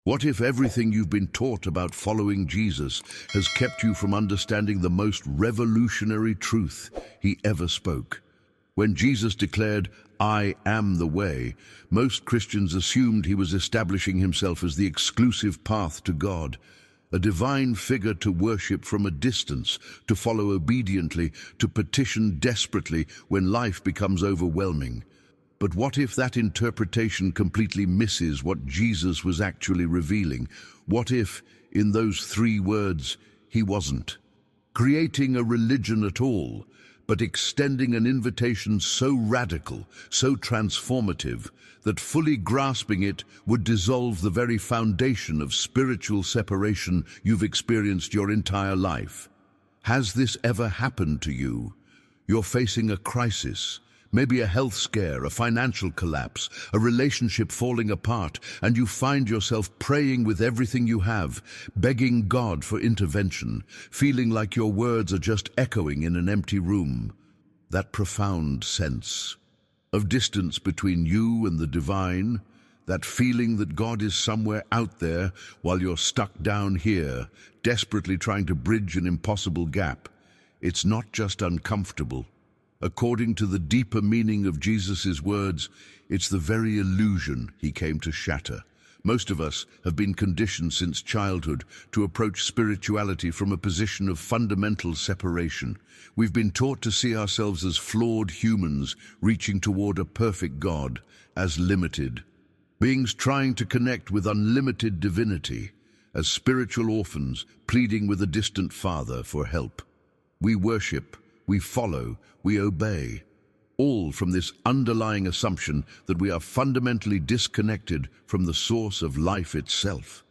What if everything you've been taught about following Jesus has kept you from understanding the most revolutionary truth he ever spoke? When Jesus declared, "I am the way," most Christians assumed he was establishing himself as the exclusive path to God, a divine figure to worship from a distance, to follow obediently, to petition desperately when life becomes overwhelming. But what if that interpretation completely misses what Jesus was actually revealing? What if, in those 3 words, he wasn't creating a religion at all, but extending an invitation so radical, so transformative, that fully grasping it would dissolve the very foundation of spiritual separation you've experienced your entire life? Has this ever happened to you? You're facing a crisis, maybe a health scare, a financial collapse, a relationship falling apart, and you find yourself praying with everything you have, begging God for intervention, feeling like your words are just echoing in an empty room. That profound sense of distance between you and the divine, that feeling that God is somewhere out there while you're stuck down here, desperately trying to bridge an impossible gap. It's not just uncomfortable. According to the deeper meaning of Jesus' words, it's the very illusion he came to shatter. Most of us have been conditioned since childhood to approach spirituality from a position of fundamental separation. We've been taught to see ourselves as flawed humans reaching toward a perfect God, as limited beings trying to connect with unlimited divinity, as spiritual orphans pleading with a distant father for help. We worship, we follow, we obey, all from this underlying assumption that we are fundamentally disconnected from the source of life itself.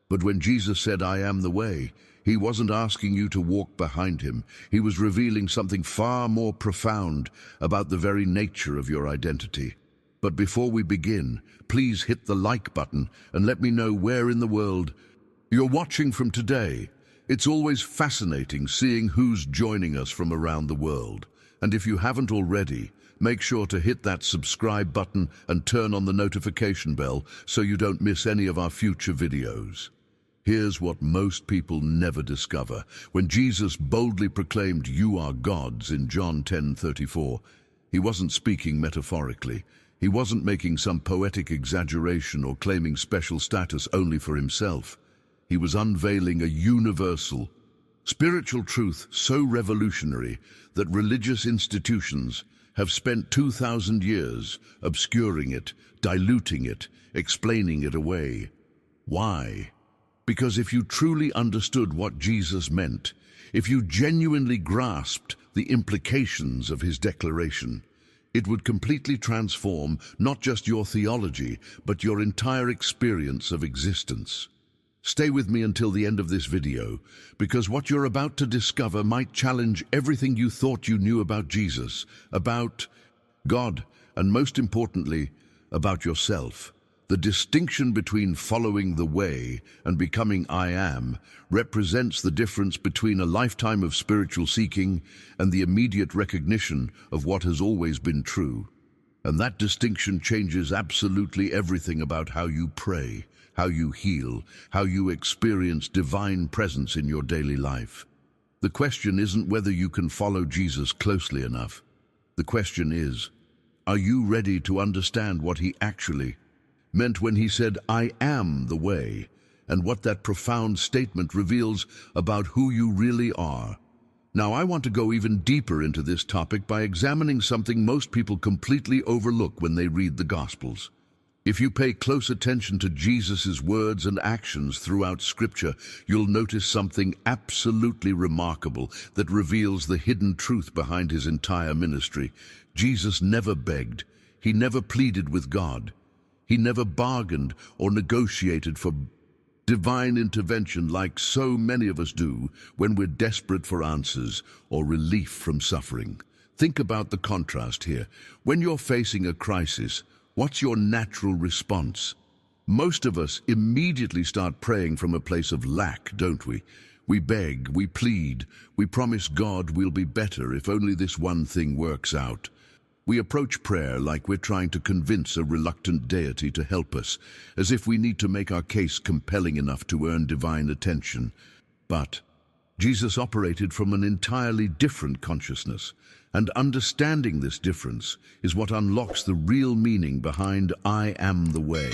But when Jesus said, "I am the way," he wasn't asking you to walk behind him. He was revealing something far more profound about the very nature of your identity. But before we begin, please hit the like button and let me know where in the world you're watching from today. It's always fascinating seeing who's joining us from around the world. And if you haven't already, make sure to hit that subscribe button and turn on the notification bell so you don't miss any of our future videos. Here's what most people never discover. When Jesus boldly proclaimed, "You are gods," in John 10:34, he wasn't speaking metaphorically. He wasn't making some poetic exaggeration or claiming special status only for himself. He was unveiling a universal, spiritual truth so revolutionary that religious institutions have spent 2,000 years obscuring it, diluting it, explaining it away. Why? Because if you truly understood what Jesus meant, if you genuinely grasped the implications of his declaration, it would completely transform not just your theology, but your entire experience of existence. Stay with me until the end of this video, because what you're about to discover might challenge everything you thought you knew about Jesus, about God, and most importantly, about yourself. The distinction between following the way and becoming I am represents the difference between a lifetime of spiritual seeking and the immediate recognition of what has always been true. And that distinction changes absolutely everything about how you pray, how you heal, how you experience divine presence in your daily life. The question isn't whether you can follow Jesus closely enough. The question is, are you ready to understand what he actually meant when he said, "I am the way," and what that profound statement reveals about who you really are? Now, I want to go even deeper into this topic by examining something most people completely overlook when they read the Gospels. If you pay close attention to Jesus' words and actions throughout Scripture, you'll notice something absolutely remarkable that reveals the hidden truth behind his entire ministry. Jesus never begged. He never pleaded with God. He never bargained or negotiated for divine intervention like so many of us do when we're desperate for answers or relief from suffering. Think about the contrast here. When you're facing a crisis, what's your natural response? Most of us immediately start praying from a place of lack, don't we? We beg, we plead, we promise God we'll be better if only this one thing works out. We approach prayer like we're trying to convince a reluctant deity to help us, as if we need to make our case compelling enough to earn divine attention. But Jesus operated from an entirely different consciousness, and understanding this difference is what unlocks the real meaning behind "I am the way."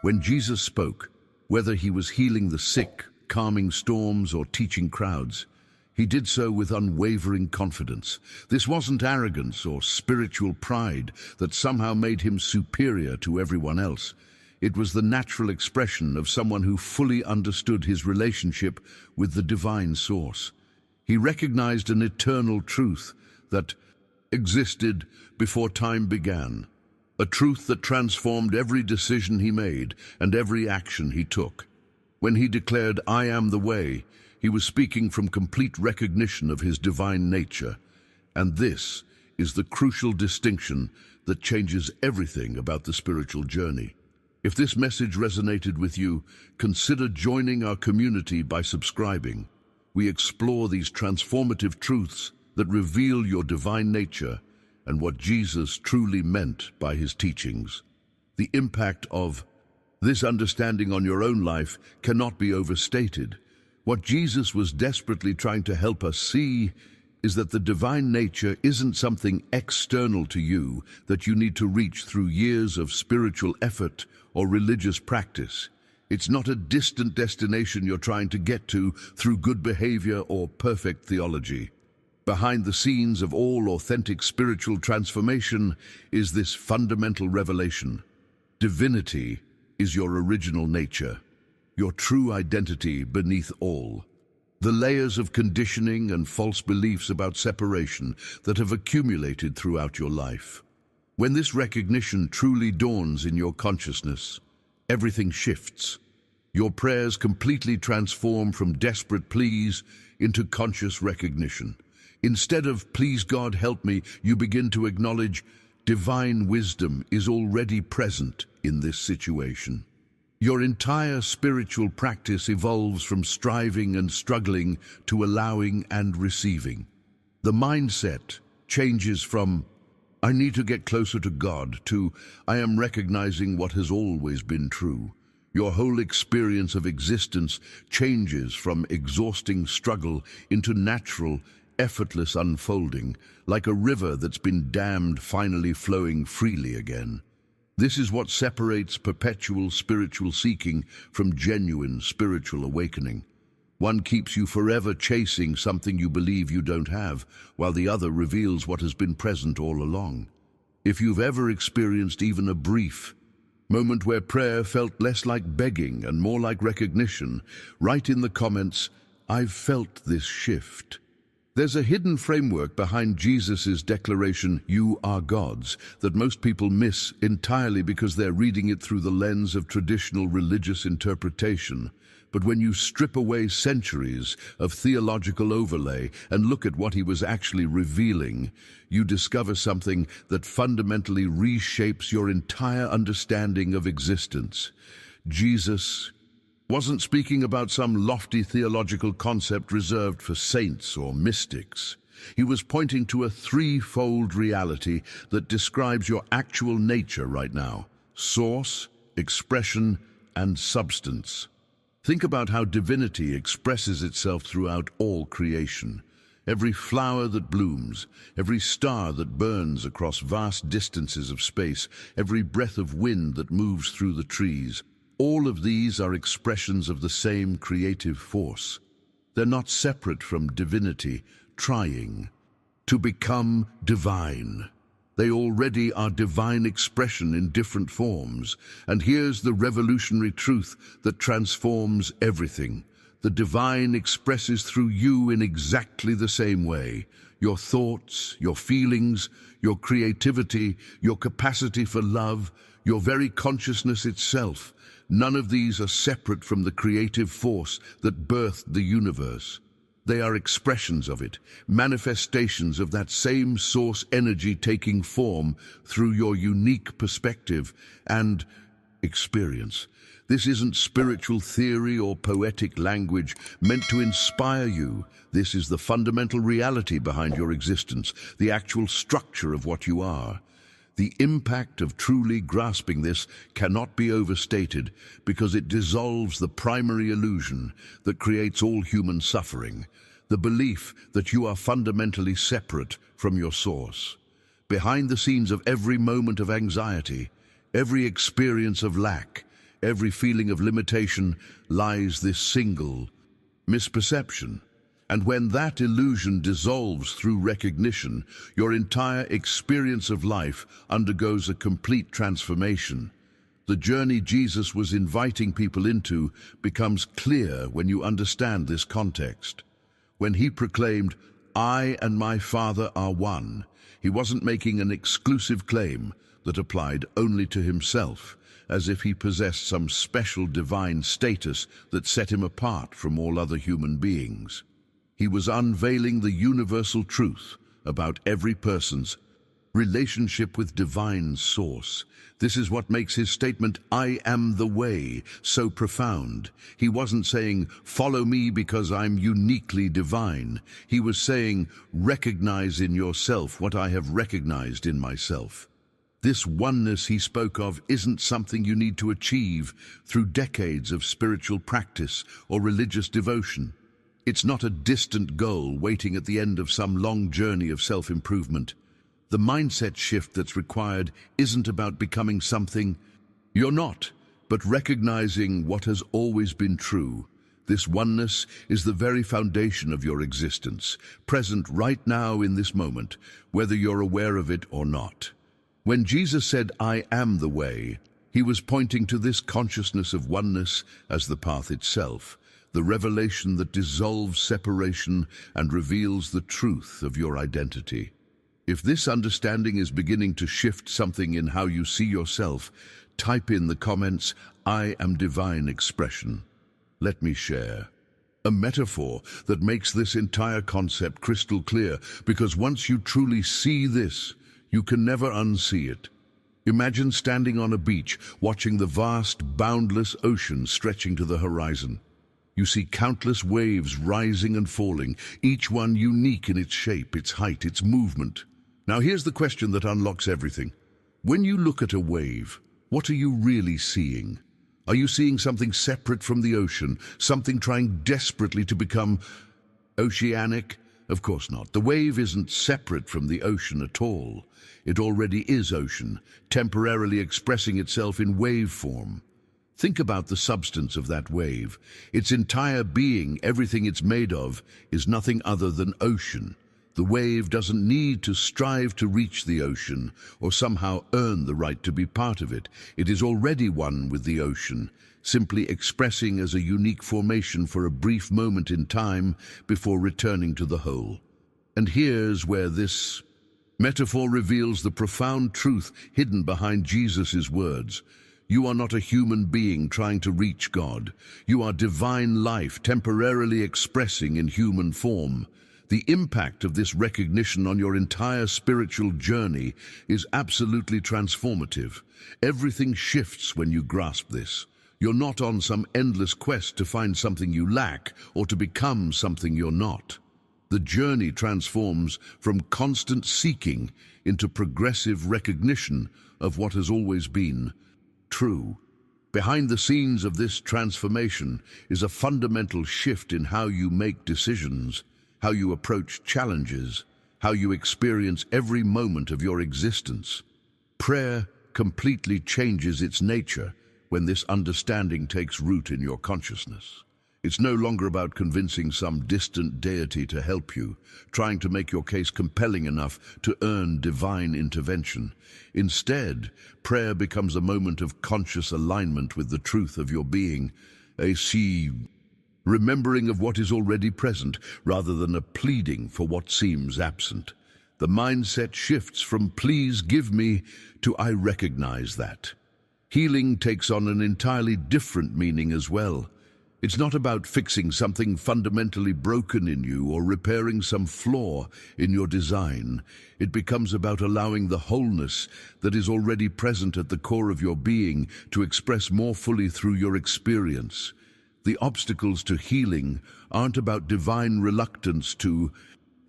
When Jesus spoke, whether he was healing the sick, calming storms, or teaching crowds, he did so with unwavering confidence. This wasn't arrogance or spiritual pride that somehow made him superior to everyone else. It was the natural expression of someone who fully understood his relationship with the divine source. He recognized an eternal truth that existed before time began, a truth that transformed every decision he made and every action he took. When he declared, "I am the way," he was speaking from complete recognition of his divine nature. And this is the crucial distinction that changes everything about the spiritual journey. If this message resonated with you, consider joining our community by subscribing. We explore these transformative truths that reveal your divine nature and what Jesus truly meant by his teachings. The impact of this understanding on your own life cannot be overstated. What Jesus was desperately trying to help us see is that the divine nature isn't something external to you that you need to reach through years of spiritual effort or religious practice. It's not a distant destination you're trying to get to through good behavior or perfect theology. Behind the scenes of all authentic spiritual transformation is this fundamental revelation. Divinity is your original nature, your true identity beneath all. The layers of conditioning and false beliefs about separation that have accumulated throughout your life. When this recognition truly dawns in your consciousness, everything shifts. Your prayers completely transform from desperate pleas into conscious recognition. Instead of "Please God, help me," you begin to acknowledge divine wisdom is already present in this situation. Your entire spiritual practice evolves from striving and struggling to allowing and receiving. The mindset changes from "I need to get closer to God" to "I am recognizing what has always been true." Your whole experience of existence changes from exhausting struggle into natural, effortless unfolding, like a river that's been dammed finally flowing freely again. This is what separates perpetual spiritual seeking from genuine spiritual awakening. One keeps you forever chasing something you believe you don't have, while the other reveals what has been present all along. If you've ever experienced even a brief moment where prayer felt less like begging and more like recognition, write in the comments, "I've felt this shift." There's a hidden framework behind Jesus' declaration, "You are gods," that most people miss entirely because they're reading it through the lens of traditional religious interpretation. But when you strip away centuries of theological overlay and look at what he was actually revealing, you discover something that fundamentally reshapes your entire understanding of existence. Jesus wasn't speaking about some lofty theological concept reserved for saints or mystics. He was pointing to a threefold reality that describes your actual nature right now: source, expression, and substance. Think about how divinity expresses itself throughout all creation. Every flower that blooms, every star that burns across vast distances of space, every breath of wind that moves through the trees. All of these are expressions of the same creative force. They're not separate from divinity, trying to become divine. They already are divine expression in different forms. And here's the revolutionary truth that transforms everything. The divine expresses through you in exactly the same way. Your thoughts, your feelings, your creativity, your capacity for love, your very consciousness itself. None of these are separate from the creative force that birthed the universe. They are expressions of it, manifestations of that same source energy taking form through your unique perspective and experience. This isn't spiritual theory or poetic language meant to inspire you. This is the fundamental reality behind your existence, the actual structure of what you are. The impact of truly grasping this cannot be overstated because it dissolves the primary illusion that creates all human suffering, the belief that you are fundamentally separate from your source. Behind the scenes of every moment of anxiety, every experience of lack, every feeling of limitation lies this single misperception. And when that illusion dissolves through recognition, your entire experience of life undergoes a complete transformation. The journey Jesus was inviting people into becomes clear when you understand this context. When he proclaimed, "I and my Father are one," he wasn't making an exclusive claim that applied only to himself, as if he possessed some special divine status that set him apart from all other human beings. He was unveiling the universal truth about every person's relationship with divine source. This is what makes his statement, "I am the way," so profound. He wasn't saying, "Follow me because I'm uniquely divine." He was saying, "Recognize in yourself what I have recognized in myself." This oneness he spoke of isn't something you need to achieve through decades of spiritual practice or religious devotion. It's not a distant goal waiting at the end of some long journey of self-improvement. The mindset shift that's required isn't about becoming something you're not, but recognizing what has always been true. This oneness is the very foundation of your existence, present right now in this moment, whether you're aware of it or not. When Jesus said, "I am the way," he was pointing to this consciousness of oneness as the path itself, the revelation that dissolves separation and reveals the truth of your identity. If this understanding is beginning to shift something in how you see yourself, type in the comments, "I am divine expression." Let me share a metaphor that makes this entire concept crystal clear, because once you truly see this, you can never unsee it. Imagine standing on a beach, watching the vast, boundless ocean stretching to the horizon. You see countless waves rising and falling, each one unique in its shape, its height, its movement. Now here's the question that unlocks everything. When you look at a wave, what are you really seeing? Are you seeing something separate from the ocean, something trying desperately to become oceanic? Of course not. The wave isn't separate from the ocean at all. It already is ocean, temporarily expressing itself in wave form. Think about the substance of that wave. Its entire being, everything it's made of, is nothing other than ocean. The wave doesn't need to strive to reach the ocean or somehow earn the right to be part of it. It is already one with the ocean, simply expressing as a unique formation for a brief moment in time before returning to the whole. And here's where this metaphor reveals the profound truth hidden behind Jesus' words. You are not a human being trying to reach God. You are divine life temporarily expressing in human form. The impact of this recognition on your entire spiritual journey is absolutely transformative. Everything shifts when you grasp this. You're not on some endless quest to find something you lack or to become something you're not. The journey transforms from constant seeking into progressive recognition of what has always been true. Behind the scenes of this transformation is a fundamental shift in how you make decisions, how you approach challenges, how you experience every moment of your existence. Prayer completely changes its nature when this understanding takes root in your consciousness. It's no longer about convincing some distant deity to help you, trying to make your case compelling enough to earn divine intervention. Instead, prayer becomes a moment of conscious alignment with the truth of your being, a remembering of what is already present rather than a pleading for what seems absent. The mindset shifts from "please give me" to "I recognize that." Healing takes on an entirely different meaning as well. It's not about fixing something fundamentally broken in you or repairing some flaw in your design. It becomes about allowing the wholeness that is already present at the core of your being to express more fully through your experience. The obstacles to healing aren't about divine reluctance to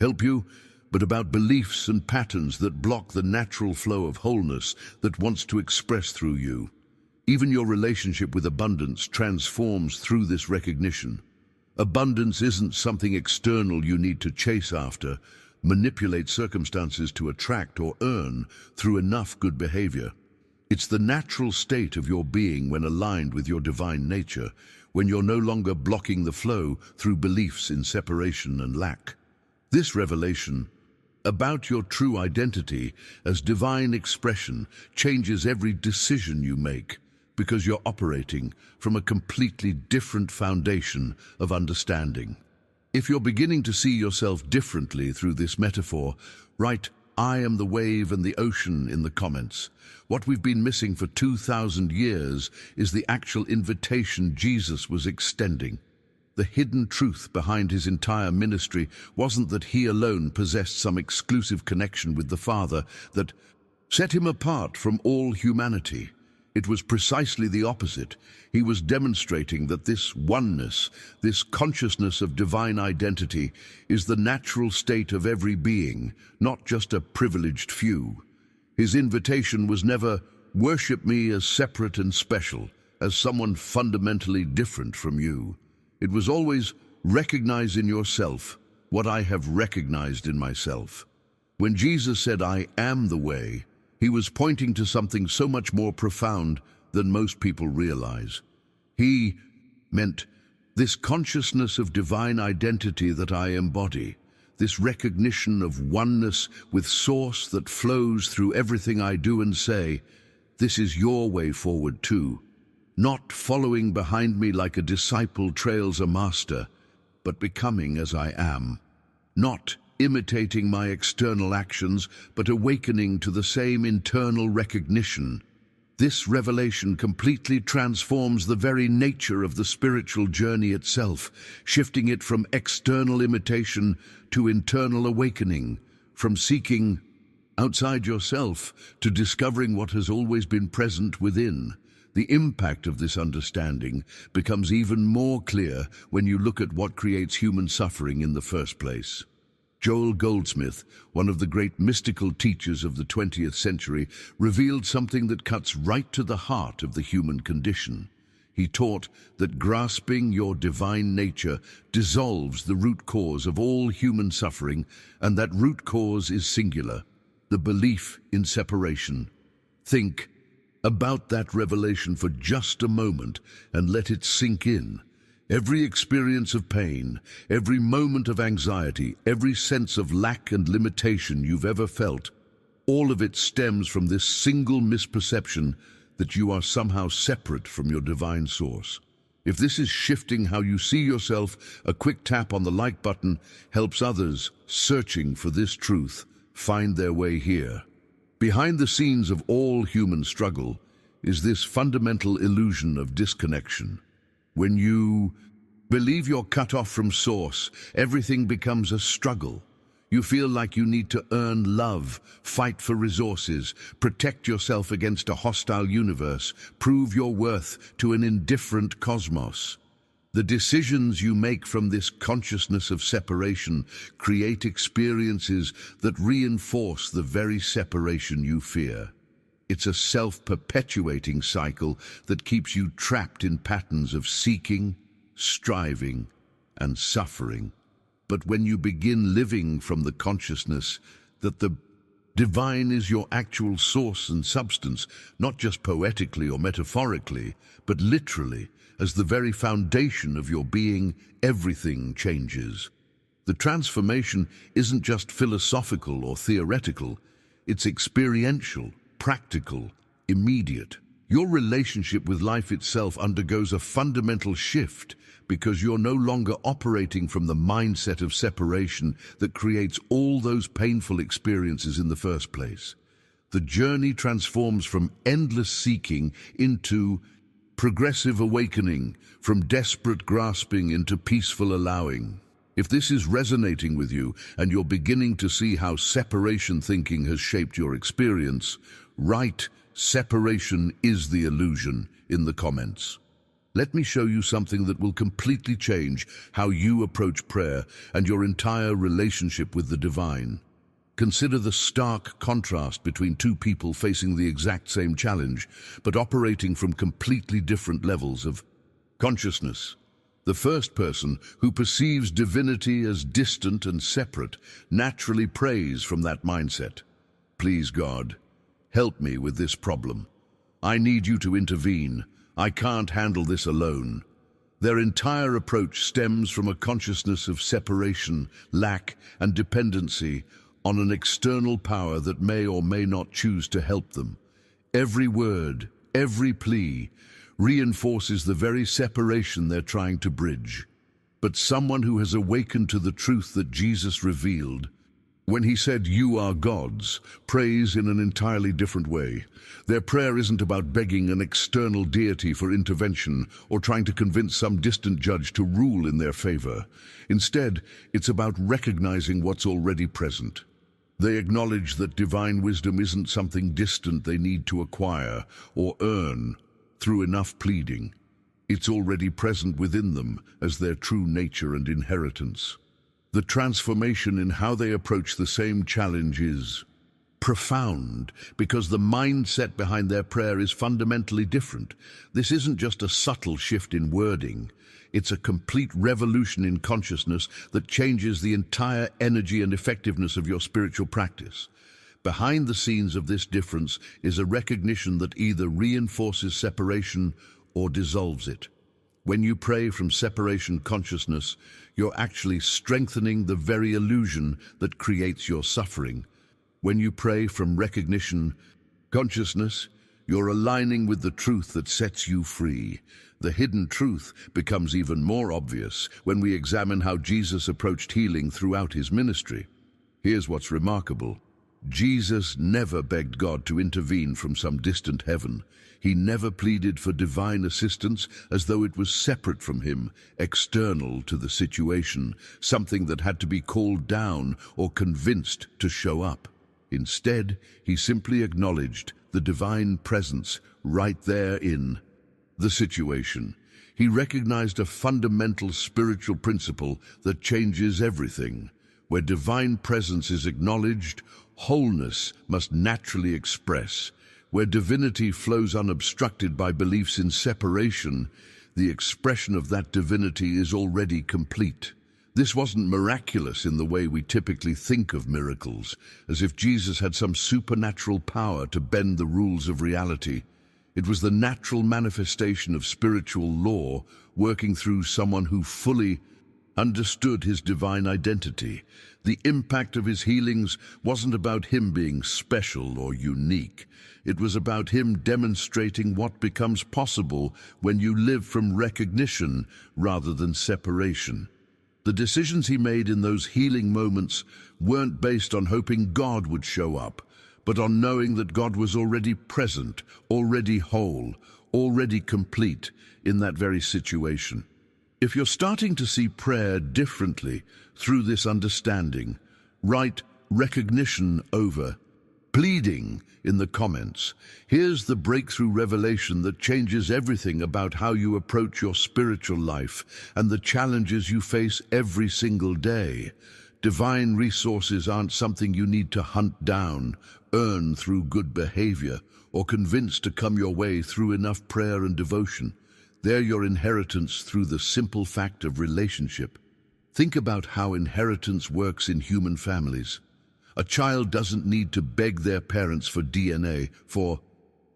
help you, but about beliefs and patterns that block the natural flow of wholeness that wants to express through you. Even your relationship with abundance transforms through this recognition. Abundance isn't something external you need to chase after, manipulate circumstances to attract or earn through enough good behavior. It's the natural state of your being when aligned with your divine nature, when you're no longer blocking the flow through beliefs in separation and lack. This revelation about your true identity as divine expression changes every decision you make, because you're operating from a completely different foundation of understanding. If you're beginning to see yourself differently through this metaphor, write "I am the wave and the ocean" in the comments. What we've been missing for 2,000 years is the actual invitation Jesus was extending. The hidden truth behind his entire ministry wasn't that he alone possessed some exclusive connection with the Father that set him apart from all humanity. It was precisely the opposite. He was demonstrating that this oneness, this consciousness of divine identity, is the natural state of every being, not just a privileged few. His invitation was never, "Worship me as separate and special, as someone fundamentally different from you." It was always, "Recognize in yourself what I have recognized in myself." When Jesus said, "I am the way," he was pointing to something so much more profound than most people realize. He meant this consciousness of divine identity that I embody, this recognition of oneness with Source that flows through everything I do and say. This is your way forward too. Not following behind me like a disciple trails a master, but becoming as I am. Not imitating my external actions, but awakening to the same internal recognition. This revelation completely transforms the very nature of the spiritual journey itself, shifting it from external imitation to internal awakening, from seeking outside yourself to discovering what has always been present within. The impact of this understanding becomes even more clear when you look at what creates human suffering in the first place. Joel Goldsmith, one of the great mystical teachers of the 20th century, revealed something that cuts right to the heart of the human condition. He taught that grasping your divine nature dissolves the root cause of all human suffering, and that root cause is singular: the belief in separation. Think about that revelation for just a moment and let it sink in. Every experience of pain, every moment of anxiety, every sense of lack and limitation you've ever felt, all of it stems from this single misperception that you are somehow separate from your divine source. If this is shifting how you see yourself, a quick tap on the like button helps others searching for this truth find their way here. Behind the scenes of all human struggle is this fundamental illusion of disconnection. When you believe you're cut off from Source, everything becomes a struggle. You feel like you need to earn love, fight for resources, protect yourself against a hostile universe, prove your worth to an indifferent cosmos. The decisions you make from this consciousness of separation create experiences that reinforce the very separation you fear. It's a self-perpetuating cycle that keeps you trapped in patterns of seeking, striving, and suffering. But when you begin living from the consciousness that the divine is your actual source and substance, not just poetically or metaphorically, but literally, as the very foundation of your being, everything changes. The transformation isn't just philosophical or theoretical, it's experiential, practical, immediate. Your relationship with life itself undergoes a fundamental shift because you're no longer operating from the mindset of separation that creates all those painful experiences in the first place. The journey transforms from endless seeking into progressive awakening from desperate grasping into peaceful allowing. If this is resonating with you and you're beginning to see how separation thinking has shaped your experience, write "separation is the illusion" in the comments. Let me show you something that will completely change how you approach prayer and your entire relationship with the divine. Consider the stark contrast between two people facing the exact same challenge, but operating from completely different levels of consciousness. The first person, who perceives divinity as distant and separate, naturally prays from that mindset. "Please, God, help me with this problem. I need you to intervene. I can't handle this alone." Their entire approach stems from a consciousness of separation, lack, and dependency on an external power that may or may not choose to help them. Every word, every plea, reinforces the very separation they're trying to bridge. But someone who has awakened to the truth that Jesus revealed, when he said, "You are gods," prays in an entirely different way. Their prayer isn't about begging an external deity for intervention or trying to convince some distant judge to rule in their favor. Instead, it's about recognizing what's already present. They acknowledge that divine wisdom isn't something distant they need to acquire or earn through enough pleading. It's already present within them as their true nature and inheritance. The transformation in how they approach the same challenge is profound, because the mindset behind their prayer is fundamentally different. This isn't just a subtle shift in wording. It's a complete revolution in consciousness that changes the entire energy and effectiveness of your spiritual practice. Behind the scenes of this difference is a recognition that either reinforces separation or dissolves it. When you pray from separation consciousness, you're actually strengthening the very illusion that creates your suffering. When you pray from recognition consciousness, you're aligning with the truth that sets you free. The hidden truth becomes even more obvious when we examine how Jesus approached healing throughout his ministry. Here's what's remarkable. Jesus never begged God to intervene from some distant heaven. He never pleaded for divine assistance as though it was separate from him, external to the situation, something that had to be called down or convinced to show up. Instead, he simply acknowledged the divine presence right there in the situation. He recognized a fundamental spiritual principle that changes everything. Where divine presence is acknowledged, wholeness must naturally express. Where divinity flows unobstructed by beliefs in separation, the expression of that divinity is already complete. This wasn't miraculous in the way we typically think of miracles, as if Jesus had some supernatural power to bend the rules of reality. It was the natural manifestation of spiritual law working through someone who fully understood his divine identity. The impact of his healings wasn't about him being special or unique. It was about him demonstrating what becomes possible when you live from recognition rather than separation. The decisions he made in those healing moments weren't based on hoping God would show up, but on knowing that God was already present, already whole, already complete in that very situation. If you're starting to see prayer differently through this understanding, write recognition over pleading in the comments. Here's the breakthrough revelation that changes everything about how you approach your spiritual life and the challenges you face every single day. Divine resources aren't something you need to hunt down, earn through good behavior, or convince to come your way through enough prayer and devotion. They're your inheritance through the simple fact of relationship. Think about how inheritance works in human families. A child doesn't need to beg their parents for DNA, for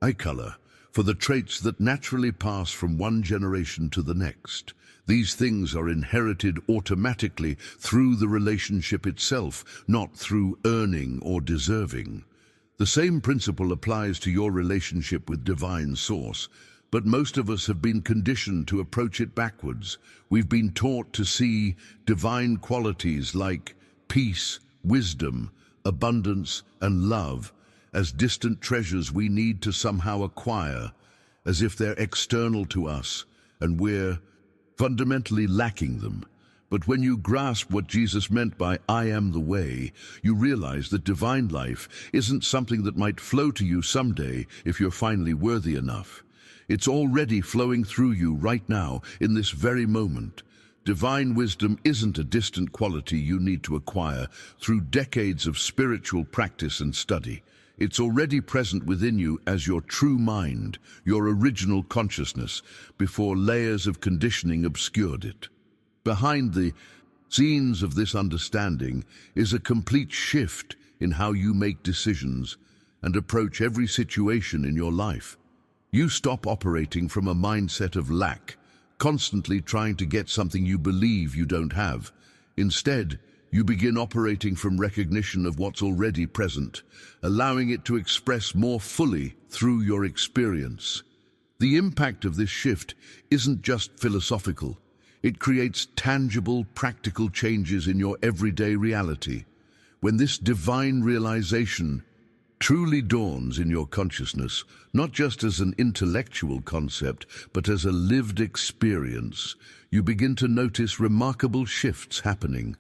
eye color, for the traits that naturally pass from one generation to the next. These things are inherited automatically through the relationship itself, not through earning or deserving. The same principle applies to your relationship with divine source, but most of us have been conditioned to approach it backwards. We've been taught to see divine qualities like peace, wisdom, abundance, and love as distant treasures we need to somehow acquire. as if they're external to us and we're fundamentally lacking them. But when you grasp what Jesus meant by "I am the way," you realize that divine life isn't something that might flow to you someday if you're finally worthy enough. It's already flowing through you right now, in this very moment. Divine wisdom isn't a distant quality you need to acquire through decades of spiritual practice and study. It's already present within you as your true mind, your original consciousness, before layers of conditioning obscured it. Behind the scenes of this understanding is a complete shift in how you make decisions and approach every situation in your life. You stop operating from a mindset of lack, constantly trying to get something you believe you don't have. Instead, you begin operating from recognition of what's already present, allowing it to express more fully through your experience. The impact of this shift isn't just philosophical. It creates tangible, practical changes in your everyday reality. When this divine realization truly dawns in your consciousness, not just as an intellectual concept, but as a lived experience, you begin to notice remarkable shifts happening.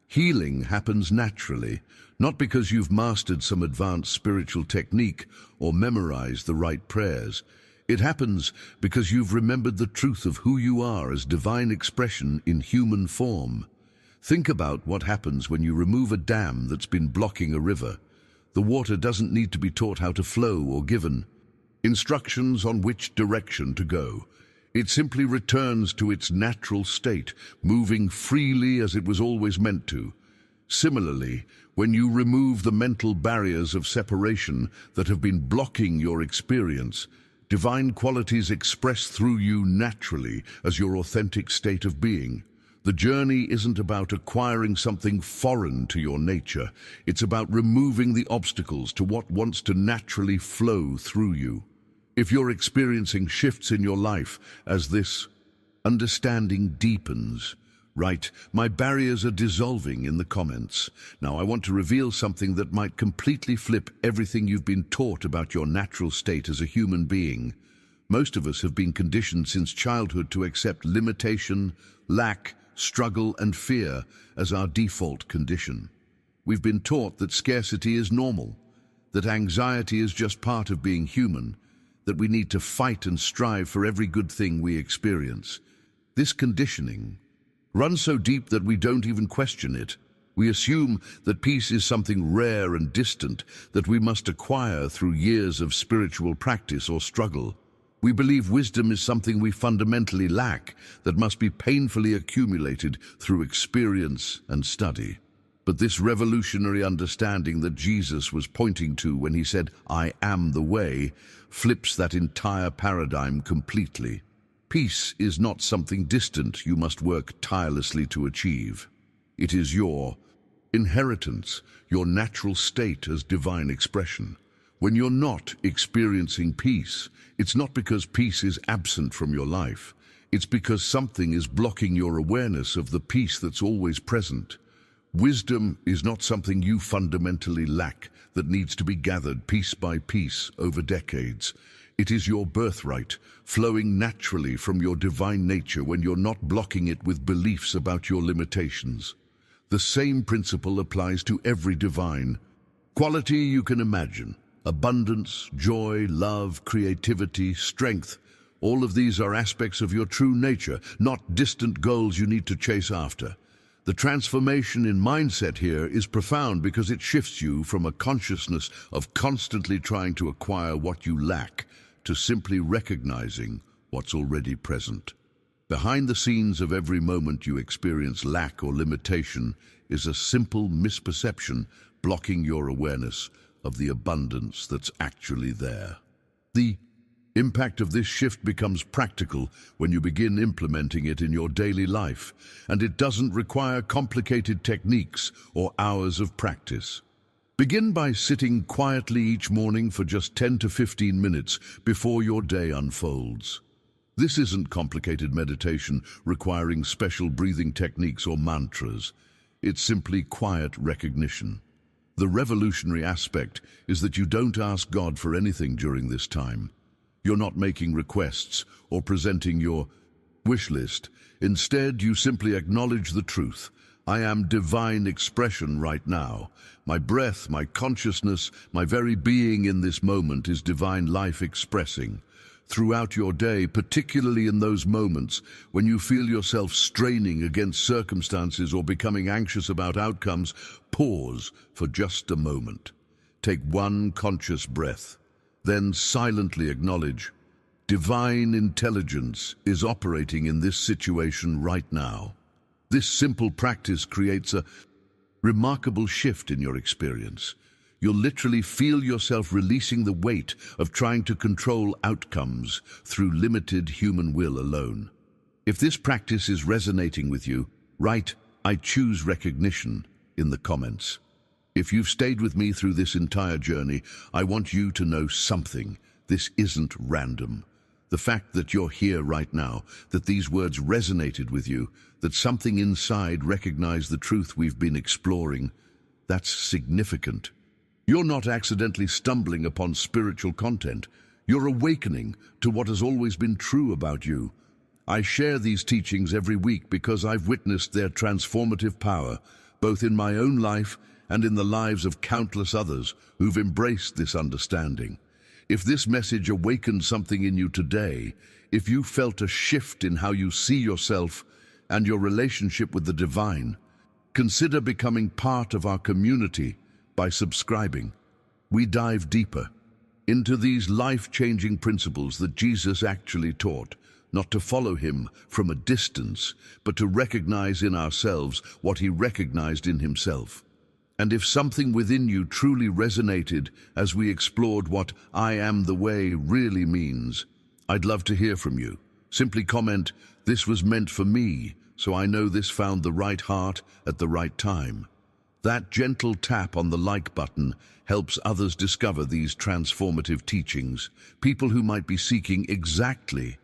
Healing happens naturally, not because you've mastered some advanced spiritual technique or memorized the right prayers. It happens because you've remembered the truth of who you are as divine expression in human form. Think about what happens when you remove a dam that's been blocking a river. The water doesn't need to be taught how to flow or given instructions on which direction to go. It simply returns to its natural state, moving freely as it was always meant to. Similarly, when you remove the mental barriers of separation that have been blocking your experience, divine qualities express through you naturally as your authentic state of being. The journey isn't about acquiring something foreign to your nature. It's about removing the obstacles to what wants to naturally flow through you. If you're experiencing shifts in your life as this understanding deepens, write, "My barriers are dissolving" in the comments. Now, I want to reveal something that might completely flip everything you've been taught about your natural state as a human being. Most of us have been conditioned since childhood to accept limitation, lack, struggle, and fear as our default condition. We've been taught that scarcity is normal, that anxiety is just part of being human, that we need to fight and strive for every good thing we experience. This conditioning runs so deep that we don't even question it. We assume that peace is something rare and distant that we must acquire through years of spiritual practice or struggle. We believe wisdom is something we fundamentally lack, that must be painfully accumulated through experience and study. But this revolutionary understanding that Jesus was pointing to when he said, "I am the way," flips that entire paradigm completely. Peace is not something distant you must work tirelessly to achieve. It is your inheritance, your natural state as divine expression. When you're not experiencing peace, it's not because peace is absent from your life. It's because something is blocking your awareness of the peace that's always present. Wisdom is not something you fundamentally lack that needs to be gathered piece by piece over decades. It is your birthright, flowing naturally from your divine nature when you're not blocking it with beliefs about your limitations. The same principle applies to every divine quality you can imagine. Abundance, joy, love, creativity, strength. All of these are aspects of your true nature, not distant goals you need to chase after. The transformation in mindset here is profound because it shifts you from a consciousness of constantly trying to acquire what you lack to simply recognizing what's already present. Behind the scenes of every moment you experience lack or limitation is a simple misperception blocking your awareness of the abundance that's actually there. The impact of this shift becomes practical when you begin implementing it in your daily life, and it doesn't require complicated techniques or hours of practice. Begin by sitting quietly each morning for just 10 to 15 minutes before your day unfolds. This isn't complicated meditation requiring special breathing techniques or mantras. It's simply quiet recognition. The revolutionary aspect is that you don't ask God for anything during this time. You're not making requests or presenting your wish list. Instead, you simply acknowledge the truth. I am divine expression right now. My breath, my consciousness, my very being in this moment is divine life expressing. Throughout your day, particularly in those moments when you feel yourself straining against circumstances or becoming anxious about outcomes, pause for just a moment. Take one conscious breath, then silently acknowledge, divine intelligence is operating in this situation right now. This simple practice creates a remarkable shift in your experience. You'll literally feel yourself releasing the weight of trying to control outcomes through limited human will alone. If this practice is resonating with you, write, "I choose recognition" in the comments. If you've stayed with me through this entire journey, I want you to know something. This isn't random. The fact that you're here right now, that these words resonated with you, that something inside recognized the truth we've been exploring, that's significant. You're not accidentally stumbling upon spiritual content. You're awakening to what has always been true about you. I share these teachings every week because I've witnessed their transformative power, both in my own life and in the lives of countless others who've embraced this understanding. If this message awakened something in you today, if you felt a shift in how you see yourself and your relationship with the divine, consider becoming part of our community by subscribing. We dive deeper into these life-changing principles that Jesus actually taught, not to follow him from a distance, but to recognize in ourselves what he recognized in himself. And if something within you truly resonated as we explored what "I am the way" really means, I'd love to hear from you. Simply comment, "This was meant for me, so I know this found the right heart at the right time." That gentle tap on the like button helps others discover these transformative teachings, people who might be seeking exactly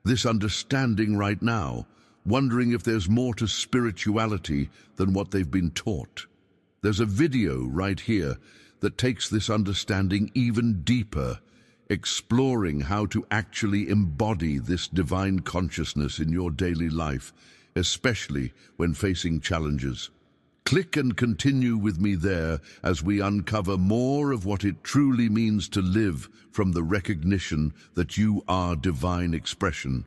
this understanding right now, wondering if there's more to spirituality than what they've been taught. There's a video right here that takes this understanding even deeper, exploring how to actually embody this divine consciousness in your daily life, especially when facing challenges. Click and continue with me there as we uncover more of what it truly means to live from the recognition that you are divine expression.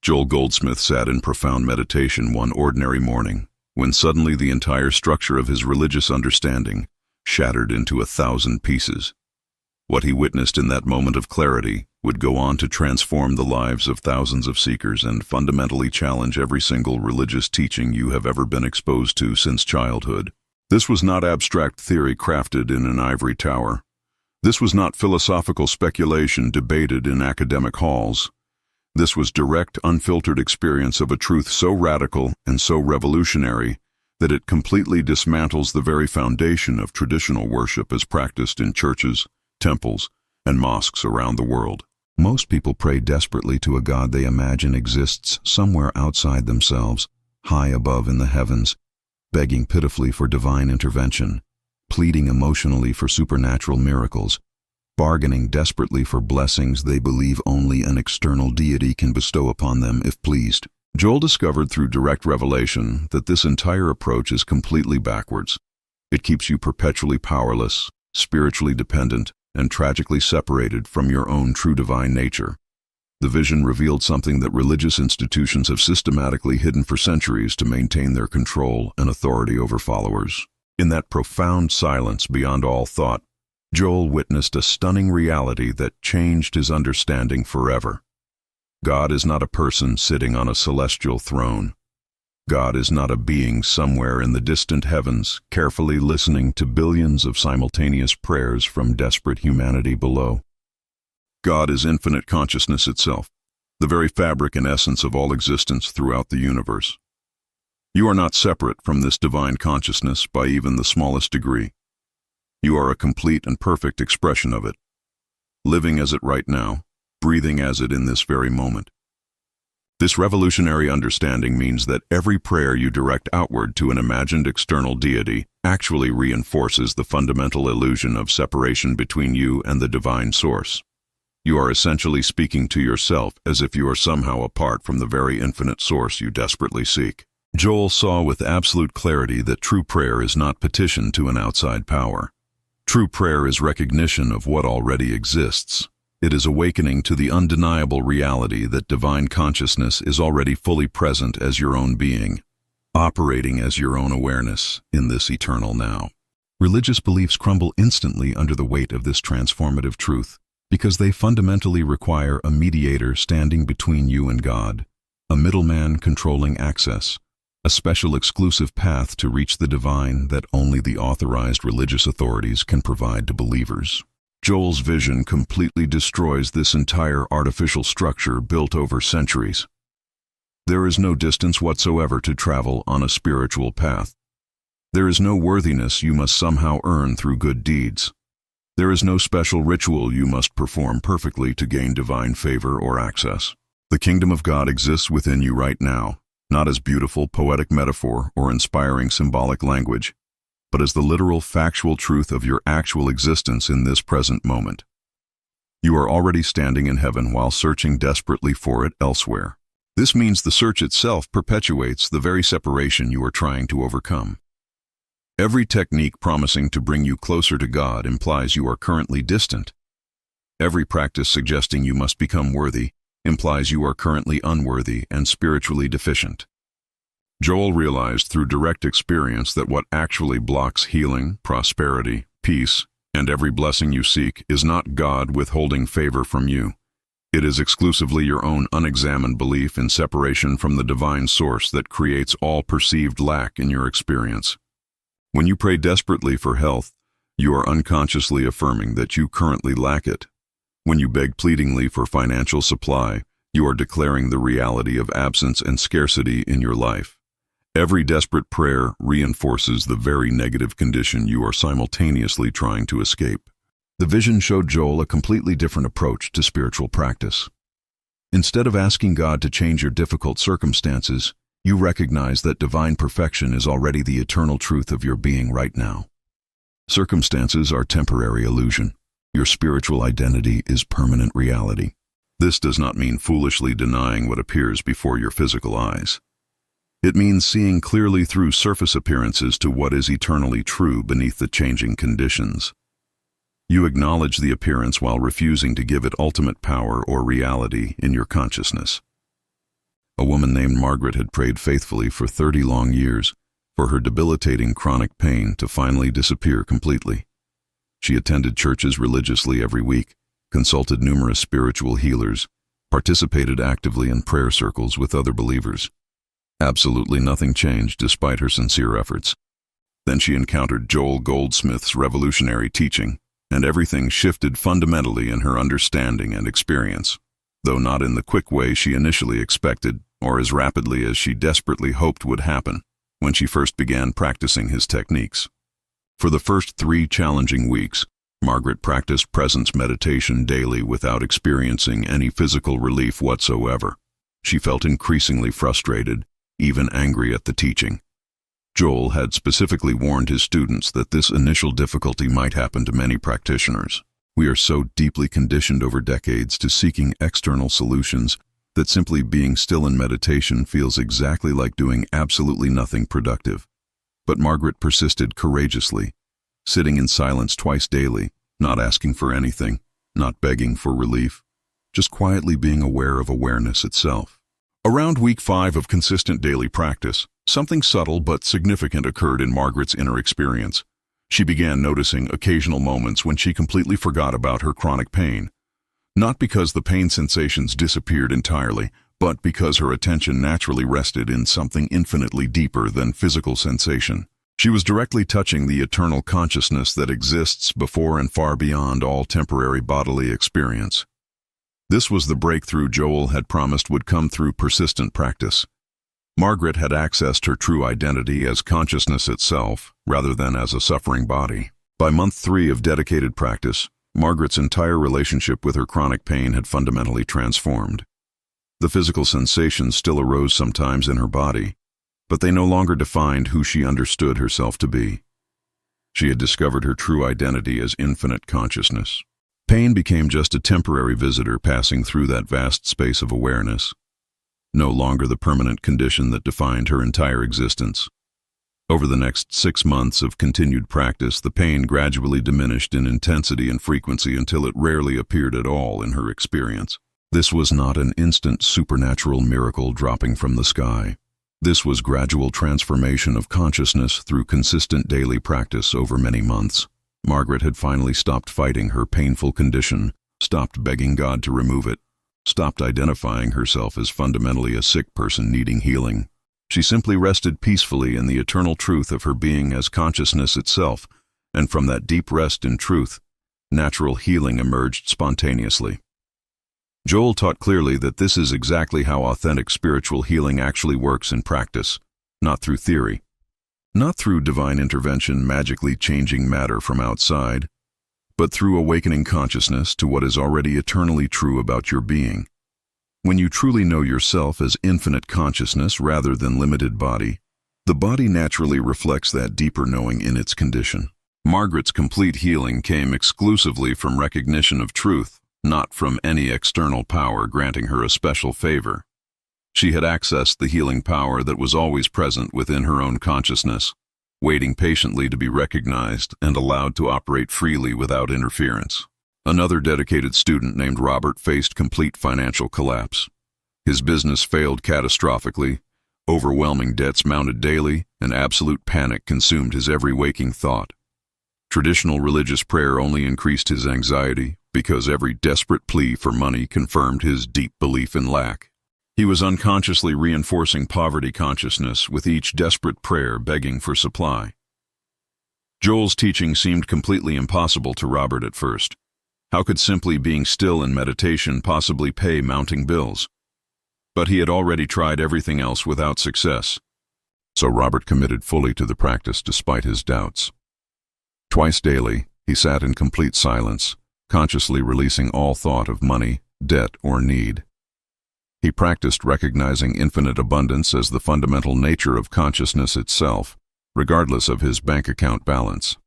Joel Goldsmith sat in profound meditation one ordinary morning, when suddenly the entire structure of his religious understanding shattered into 1,000 pieces. What he witnessed in that moment of clarity would go on to transform the lives of thousands of seekers and fundamentally challenge every single religious teaching you have ever been exposed to since childhood. This was not abstract theory crafted in an ivory tower. This was not philosophical speculation debated in academic halls. This was direct, unfiltered experience of a truth so radical and so revolutionary that it completely dismantles the very foundation of traditional worship as practiced in churches, temples, and mosques around the world. Most people pray desperately to a God they imagine exists somewhere outside themselves, high above in the heavens, begging pitifully for divine intervention, pleading emotionally for supernatural miracles, bargaining desperately for blessings they believe only an external deity can bestow upon them if pleased. Joel discovered through direct revelation that this entire approach is completely backwards. It keeps you perpetually powerless, spiritually dependent, and tragically separated from your own true divine nature. The vision revealed something that religious institutions have systematically hidden for centuries to maintain their control and authority over followers. In that profound silence beyond all thought, Joel witnessed a stunning reality that changed his understanding forever. God is not a person sitting on a celestial throne. God is not a being somewhere in the distant heavens, carefully listening to billions of simultaneous prayers from desperate humanity below. God is infinite consciousness itself, the very fabric and essence of all existence throughout the universe. You are not separate from this divine consciousness by even the smallest degree. You are a complete and perfect expression of it, living as it right now, breathing as it in this very moment. This revolutionary understanding means that every prayer you direct outward to an imagined external deity actually reinforces the fundamental illusion of separation between you and the divine source. You are essentially speaking to yourself as if you are somehow apart from the very infinite source you desperately seek. Joel saw with absolute clarity that true prayer is not petition to an outside power. True prayer is recognition of what already exists. It is awakening to the undeniable reality that divine consciousness is already fully present as your own being, operating as your own awareness in this eternal now. Religious beliefs crumble instantly under the weight of this transformative truth, because they fundamentally require a mediator standing between you and God, a middleman controlling access, a special exclusive path to reach the divine that only the authorized religious authorities can provide to believers. Joel's vision completely destroys this entire artificial structure built over centuries. There is no distance whatsoever to travel on a spiritual path. There is no worthiness you must somehow earn through good deeds. There is no special ritual you must perform perfectly to gain divine favor or access. The kingdom of God exists within you right now, not as beautiful poetic metaphor or inspiring symbolic language, but as the literal factual truth of your actual existence in this present moment. You are already standing in heaven while searching desperately for it elsewhere. This means the search itself perpetuates the very separation you are trying to overcome. Every technique promising to bring you closer to God implies you are currently distant. Every practice suggesting you must become worthy implies you are currently unworthy and spiritually deficient. Joel realized through direct experience that what actually blocks healing, prosperity, peace, and every blessing you seek is not God withholding favor from you. It is exclusively your own unexamined belief in separation from the divine source that creates all perceived lack in your experience. When you pray desperately for health, you are unconsciously affirming that you currently lack it. When you beg pleadingly for financial supply, you are declaring the reality of absence and scarcity in your life. Every desperate prayer reinforces the very negative condition you are simultaneously trying to escape. The vision showed Joel a completely different approach to spiritual practice. Instead of asking God to change your difficult circumstances, you recognize that divine perfection is already the eternal truth of your being right now. Circumstances are temporary illusion. Your spiritual identity is permanent reality. This does not mean foolishly denying what appears before your physical eyes. It means seeing clearly through surface appearances to what is eternally true beneath the changing conditions. You acknowledge the appearance while refusing to give it ultimate power or reality in your consciousness. A woman named Margaret had prayed faithfully for 30 long years for her debilitating chronic pain to finally disappear completely. She attended churches religiously every week, consulted numerous spiritual healers, participated actively in prayer circles with other believers. Absolutely nothing changed despite her sincere efforts. Then she encountered Joel Goldsmith's revolutionary teaching, and everything shifted fundamentally in her understanding and experience, though not in the quick way she initially expected or as rapidly as she desperately hoped would happen when she first began practicing his techniques. For the first 3 challenging weeks, Margaret practiced presence meditation daily without experiencing any physical relief whatsoever. She felt increasingly frustrated, even angry at the teaching. Joel had specifically warned his students that this initial difficulty might happen to many practitioners. We are so deeply conditioned over decades to seeking external solutions that simply being still in meditation feels exactly like doing absolutely nothing productive. But Margaret persisted courageously, sitting in silence twice daily, not asking for anything, not begging for relief, just quietly being aware of awareness itself. Around week 5 of consistent daily practice, something subtle but significant occurred in Margaret's inner experience. She began noticing occasional moments when she completely forgot about her chronic pain. Not because the pain sensations disappeared entirely, but because her attention naturally rested in something infinitely deeper than physical sensation. She was directly touching the eternal consciousness that exists before and far beyond all temporary bodily experience. This was the breakthrough Joel had promised would come through persistent practice. Margaret had accessed her true identity as consciousness itself, rather than as a suffering body. By month 3 of dedicated practice, Margaret's entire relationship with her chronic pain had fundamentally transformed. The physical sensations still arose sometimes in her body, but they no longer defined who she understood herself to be. She had discovered her true identity as infinite consciousness. Pain became just a temporary visitor passing through that vast space of awareness, no longer the permanent condition that defined her entire existence. Over the next 6 months of continued practice, the pain gradually diminished in intensity and frequency until it rarely appeared at all in her experience. This was not an instant supernatural miracle dropping from the sky. This was gradual transformation of consciousness through consistent daily practice over many months. Margaret had finally stopped fighting her painful condition, stopped begging God to remove it, stopped identifying herself as fundamentally a sick person needing healing. She simply rested peacefully in the eternal truth of her being as consciousness itself, and from that deep rest in truth, natural healing emerged spontaneously. Joel taught clearly that this is exactly how authentic spiritual healing actually works in practice, not through theory, not through divine intervention magically changing matter from outside, but through awakening consciousness to what is already eternally true about your being. When you truly know yourself as infinite consciousness rather than limited body, the body naturally reflects that deeper knowing in its condition. Margaret's complete healing came exclusively from recognition of truth, not from any external power granting her a special favor. She had accessed the healing power that was always present within her own consciousness, waiting patiently to be recognized and allowed to operate freely without interference. Another dedicated student named Robert faced complete financial collapse. His business failed catastrophically, overwhelming debts mounted daily, and absolute panic consumed his every waking thought. Traditional religious prayer only increased his anxiety because every desperate plea for money confirmed his deep belief in lack. He was unconsciously reinforcing poverty consciousness with each desperate prayer begging for supply. Joel's teaching seemed completely impossible to Robert at first. How could simply being still in meditation possibly pay mounting bills? But he had already tried everything else without success. So Robert committed fully to the practice despite his doubts. Twice daily, he sat in complete silence, consciously releasing all thought of money, debt, or need. He practiced recognizing infinite abundance as the fundamental nature of consciousness itself, regardless of his bank account balance.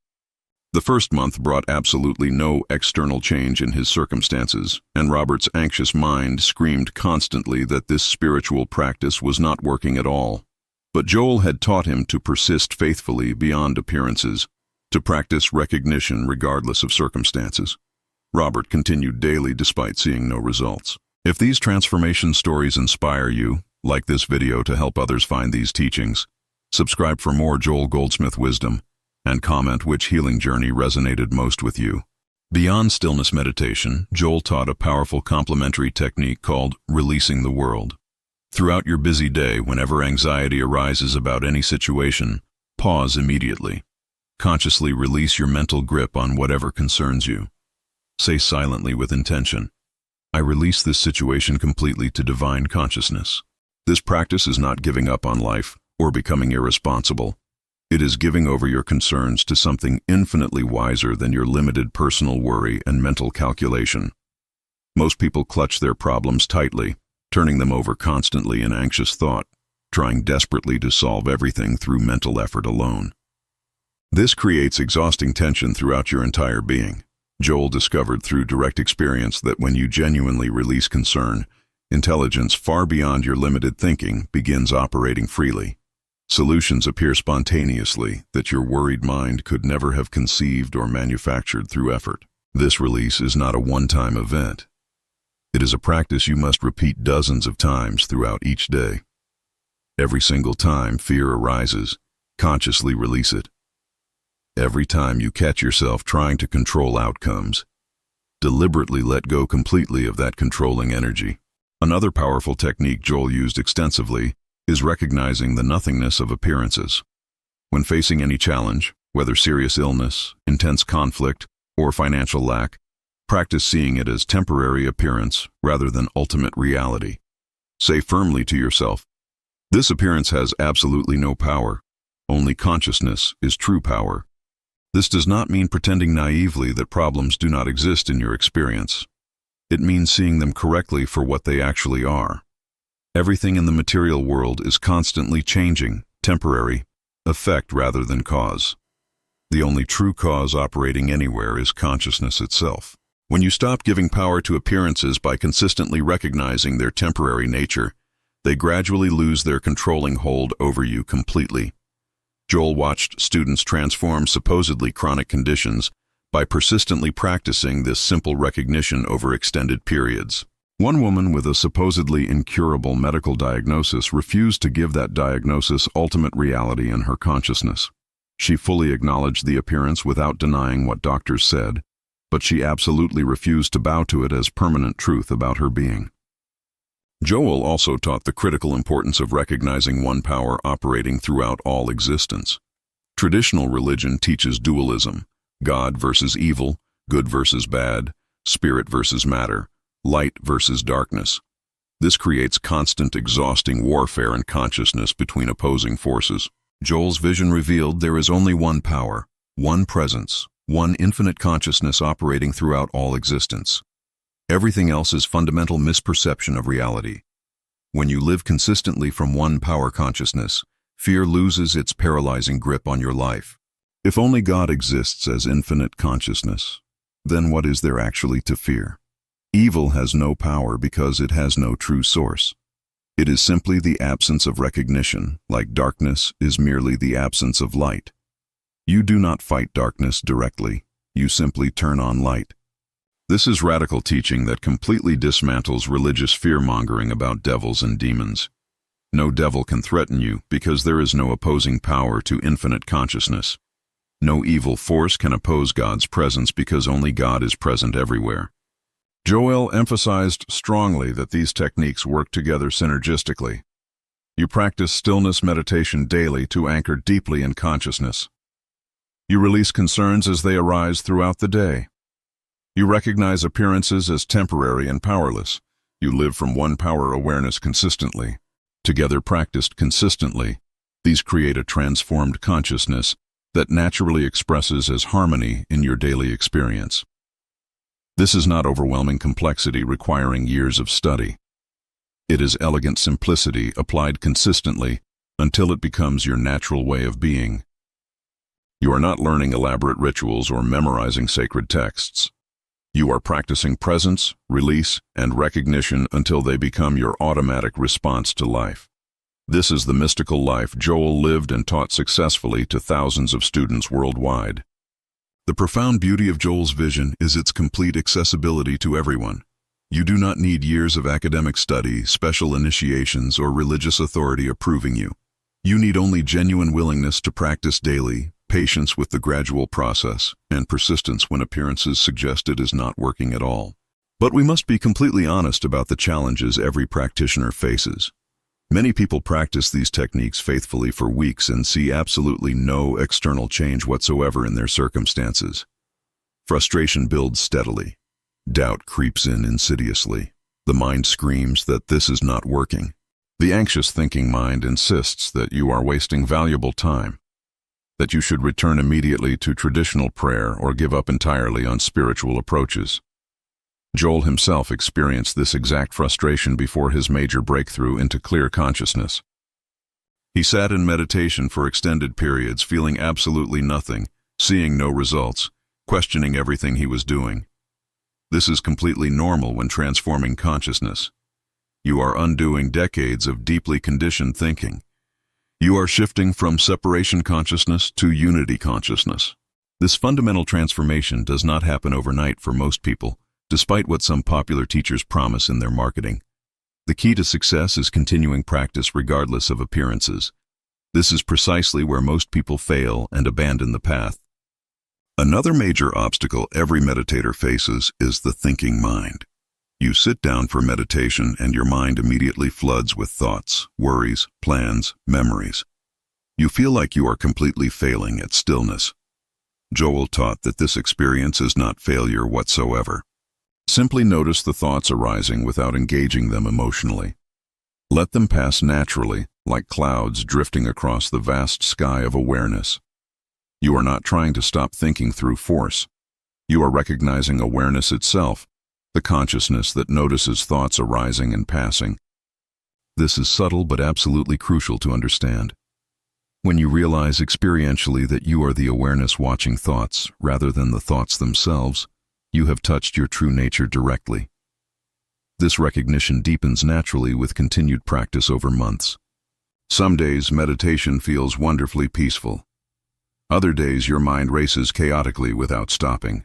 The first month brought absolutely no external change in his circumstances, and Robert's anxious mind screamed constantly that this spiritual practice was not working at all. But Joel had taught him to persist faithfully beyond appearances, to practice recognition regardless of circumstances. Robert continued daily despite seeing no results. If these transformation stories inspire you, like this video to help others find these teachings, subscribe for more Joel Goldsmith wisdom, and comment which healing journey resonated most with you. Beyond stillness meditation, Joel taught a powerful complementary technique called releasing the world. Throughout your busy day, whenever anxiety arises about any situation, pause immediately. Consciously release your mental grip on whatever concerns you. Say silently with intention, I release this situation completely to divine consciousness. This practice is not giving up on life or becoming irresponsible. It is giving over your concerns to something infinitely wiser than your limited personal worry and mental calculation. Most people clutch their problems tightly, turning them over constantly in anxious thought, trying desperately to solve everything through mental effort alone. This creates exhausting tension throughout your entire being. Joel discovered through direct experience that when you genuinely release concern, intelligence far beyond your limited thinking begins operating freely. Solutions appear spontaneously that your worried mind could never have conceived or manufactured through effort. This release is not a one-time event. It is a practice you must repeat dozens of times throughout each day. Every single time fear arises, consciously release it. Every time you catch yourself trying to control outcomes, deliberately let go completely of that controlling energy. Another powerful technique Joel used extensively is recognizing the nothingness of appearances. When facing any challenge, whether serious illness, intense conflict, or financial lack, practice seeing it as temporary appearance rather than ultimate reality. Say firmly to yourself, this appearance has absolutely no power. Only consciousness is true power. This does not mean pretending naively that problems do not exist in your experience. It means seeing them correctly for what they actually are. Everything in the material world is constantly changing, temporary, effect rather than cause. The only true cause operating anywhere is consciousness itself. When you stop giving power to appearances by consistently recognizing their temporary nature, they gradually lose their controlling hold over you completely. Joel watched students transform supposedly chronic conditions by persistently practicing this simple recognition over extended periods. One woman with a supposedly incurable medical diagnosis refused to give that diagnosis ultimate reality in her consciousness. She fully acknowledged the appearance without denying what doctors said, but she absolutely refused to bow to it as permanent truth about her being. Joel also taught the critical importance of recognizing one power operating throughout all existence. Traditional religion teaches dualism: God versus evil, good versus bad, spirit versus matter, light versus darkness. This creates constant, exhausting warfare in consciousness between opposing forces. Joel's vision revealed there is only one power, one presence, one infinite consciousness operating throughout all existence. Everything else is fundamental misperception of reality. When you live consistently from one power consciousness, fear loses its paralyzing grip on your life. If only God exists as infinite consciousness, then what is there actually to fear? Evil has no power because it has no true source. It is simply the absence of recognition, like darkness is merely the absence of light. You do not fight darkness directly, you simply turn on light. This is radical teaching that completely dismantles religious fear-mongering about devils and demons. No devil can threaten you because there is no opposing power to infinite consciousness. No evil force can oppose God's presence because only God is present everywhere. Joel emphasized strongly that these techniques work together synergistically. You practice stillness meditation daily to anchor deeply in consciousness. You release concerns as they arise throughout the day. You recognize appearances as temporary and powerless. You live from one power awareness consistently. Together practiced consistently, these create a transformed consciousness that naturally expresses as harmony in your daily experience. This is not overwhelming complexity requiring years of study. It is elegant simplicity applied consistently until it becomes your natural way of being. You are not learning elaborate rituals or memorizing sacred texts. You are practicing presence, release, and recognition until they become your automatic response to life. This is the mystical life Joel lived and taught successfully to thousands of students worldwide. The profound beauty of Joel's vision is its complete accessibility to everyone. You do not need years of academic study, special initiations, or religious authority approving you. You need only genuine willingness to practice daily, patience with the gradual process, and persistence when appearances suggest it is not working at all. But we must be completely honest about the challenges every practitioner faces. Many people practice these techniques faithfully for weeks and see absolutely no external change whatsoever in their circumstances. Frustration builds steadily. Doubt creeps in insidiously. The mind screams that this is not working. The anxious thinking mind insists that you are wasting valuable time, that you should return immediately to traditional prayer or give up entirely on spiritual approaches. Joel himself experienced this exact frustration before his major breakthrough into clear consciousness. He sat in meditation for extended periods, feeling absolutely nothing, seeing no results, questioning everything he was doing. This is completely normal when transforming consciousness. You are undoing decades of deeply conditioned thinking. You are shifting from separation consciousness to unity consciousness. This fundamental transformation does not happen overnight for most people, despite what some popular teachers promise in their marketing. The key to success is continuing practice regardless of appearances. This is precisely where most people fail and abandon the path. Another major obstacle every meditator faces is the thinking mind. You sit down for meditation and your mind immediately floods with thoughts, worries, plans, memories. You feel like you are completely failing at stillness. Joel taught that this experience is not failure whatsoever. Simply notice the thoughts arising without engaging them emotionally. Let them pass naturally, like clouds drifting across the vast sky of awareness. You are not trying to stop thinking through force. You are recognizing awareness itself, the consciousness that notices thoughts arising and passing. This is subtle but absolutely crucial to understand. When you realize experientially that you are the awareness watching thoughts rather than the thoughts themselves, You have touched your true nature directly. This recognition deepens naturally with continued practice over months. Some days, meditation feels wonderfully peaceful. Other days, your mind races chaotically without stopping.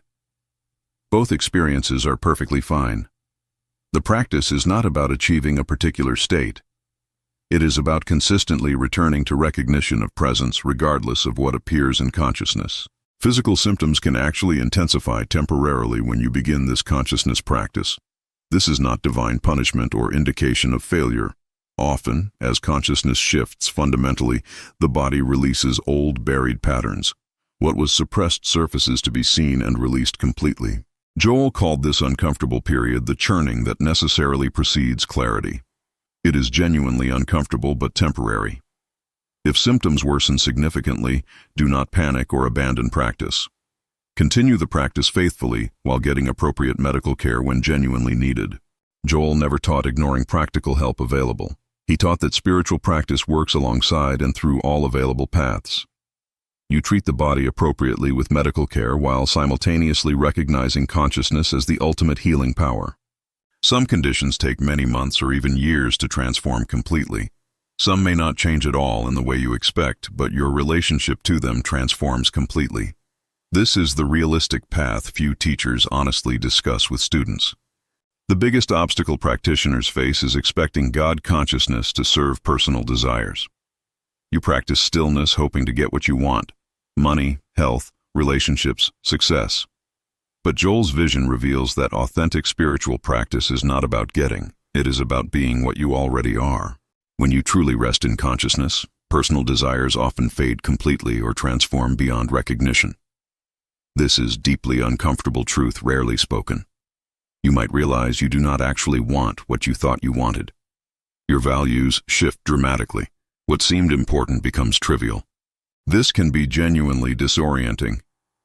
Both experiences are perfectly fine. The practice is not about achieving a particular state. It is about consistently returning to recognition of presence regardless of what appears in consciousness. Physical symptoms can actually intensify temporarily when you begin this consciousness practice. This is not divine punishment or indication of failure. Often, as consciousness shifts fundamentally, the body releases old buried patterns. What was suppressed surfaces to be seen and released completely. Joel called this uncomfortable period the churning that necessarily precedes clarity. It is genuinely uncomfortable but temporary. If symptoms worsen significantly, do not panic or abandon practice. Continue the practice faithfully while getting appropriate medical care when genuinely needed. Joel never taught ignoring practical help available. He taught that spiritual practice works alongside and through all available paths. You treat the body appropriately with medical care while simultaneously recognizing consciousness as the ultimate healing power. Some conditions take many months or even years to transform completely. Some may not change at all in the way you expect, but your relationship to them transforms completely. This is the realistic path few teachers honestly discuss with students. The biggest obstacle practitioners face is expecting God consciousness to serve personal desires. You practice stillness hoping to get what you want: money, health, relationships, success. But Joel's vision reveals that authentic spiritual practice is not about getting, it is about being what you already are. When you truly rest in consciousness, personal desires often fade completely or transform beyond recognition. This is deeply uncomfortable truth rarely spoken. You might realize you do not actually want what you thought you wanted. Your values shift dramatically. What seemed important becomes trivial. This can be genuinely disorienting,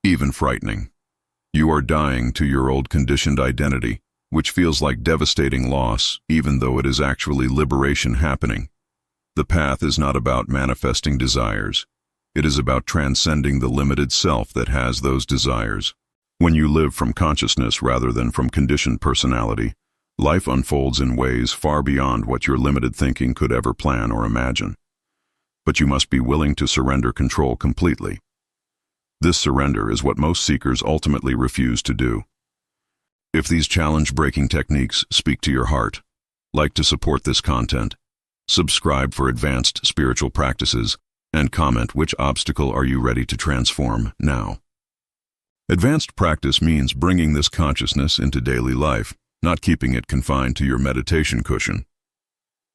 even frightening. You are dying to your old conditioned identity, which feels like devastating loss, even though it is actually liberation happening. The path is not about manifesting desires. It is about transcending the limited self that has those desires. When you live from consciousness rather than from conditioned personality, life unfolds in ways far beyond what your limited thinking could ever plan or imagine. But you must be willing to surrender control completely. This surrender is what most seekers ultimately refuse to do. If these challenge-breaking techniques speak to your heart, like to support this content, subscribe for advanced spiritual practices, and comment which obstacle are you ready to transform now. Advanced practice means bringing this consciousness into daily life, not keeping it confined to your meditation cushion.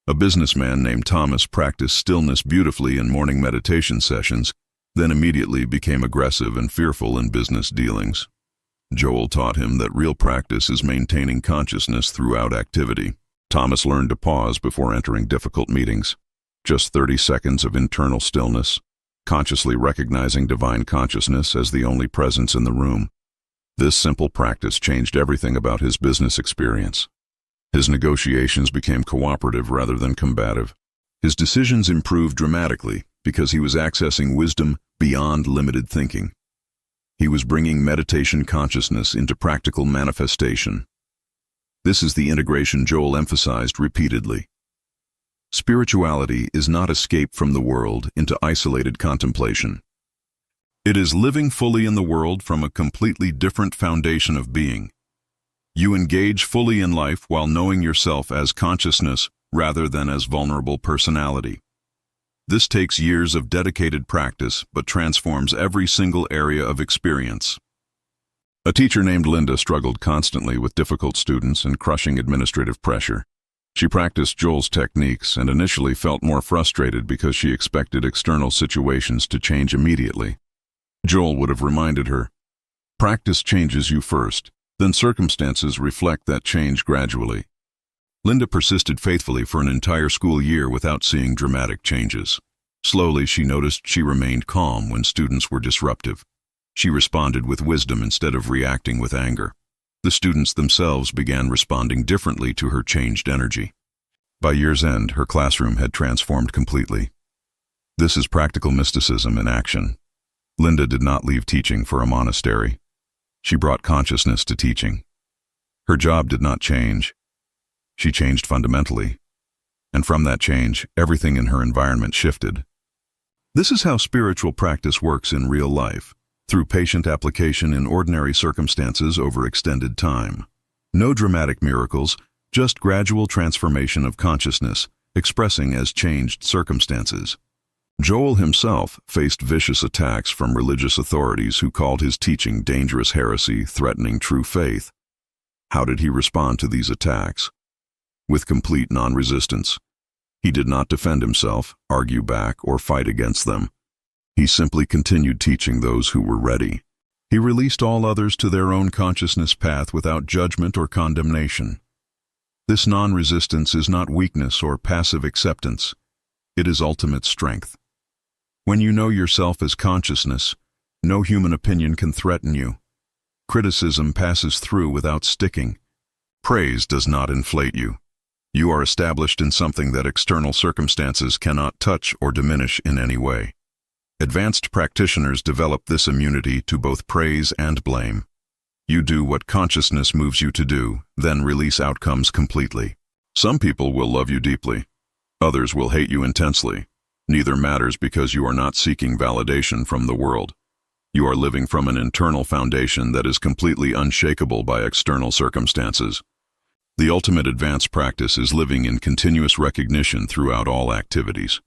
A businessman named Thomas practiced stillness beautifully in morning meditation sessions, then immediately became aggressive and fearful in business dealings. Joel taught him that real practice is maintaining consciousness throughout activity. Thomas learned to pause before entering difficult meetings. Just 30 seconds of internal stillness, consciously recognizing divine consciousness as the only presence in the room. This simple practice changed everything about his business experience. His negotiations became cooperative rather than combative. His decisions improved dramatically because he was accessing wisdom beyond limited thinking. He was bringing meditation consciousness into practical manifestation. This is the integration Joel emphasized repeatedly. Spirituality is not escape from the world into isolated contemplation. It is living fully in the world from a completely different foundation of being. You engage fully in life while knowing yourself as consciousness rather than as vulnerable personality. This takes years of dedicated practice but transforms every single area of experience. A teacher named Linda struggled constantly with difficult students and crushing administrative pressure. She practiced Joel's techniques and initially felt more frustrated because she expected external situations to change immediately. Joel would have reminded her, "Practice changes you first, then circumstances reflect that change gradually." Linda persisted faithfully for an entire school year without seeing dramatic changes. Slowly, she noticed she remained calm when students were disruptive. She responded with wisdom instead of reacting with anger. The students themselves began responding differently to her changed energy. By year's end, her classroom had transformed completely. This is practical mysticism in action. Linda did not leave teaching for a monastery. She brought consciousness to teaching. Her job did not change. She changed fundamentally. And from that change, everything in her environment shifted. This is how spiritual practice works in real life, through patient application in ordinary circumstances over extended time. No dramatic miracles, just gradual transformation of consciousness, expressing as changed circumstances. Joel himself faced vicious attacks from religious authorities who called his teaching dangerous heresy, threatening true faith. How did he respond to these attacks? With complete non-resistance. He did not defend himself, argue back, or fight against them. He simply continued teaching those who were ready. He released all others to their own consciousness path without judgment or condemnation. This non-resistance is not weakness or passive acceptance. It is ultimate strength. When you know yourself as consciousness, no human opinion can threaten you. Criticism passes through without sticking. Praise does not inflate you. You are established in something that external circumstances cannot touch or diminish in any way. Advanced practitioners develop this immunity to both praise and blame. You do what consciousness moves you to do, then release outcomes completely. Some people will love you deeply. Others will hate you intensely. Neither matters because you are not seeking validation from the world. You are living from an internal foundation that is completely unshakable by external circumstances. The ultimate advanced practice is living in continuous recognition throughout all activities.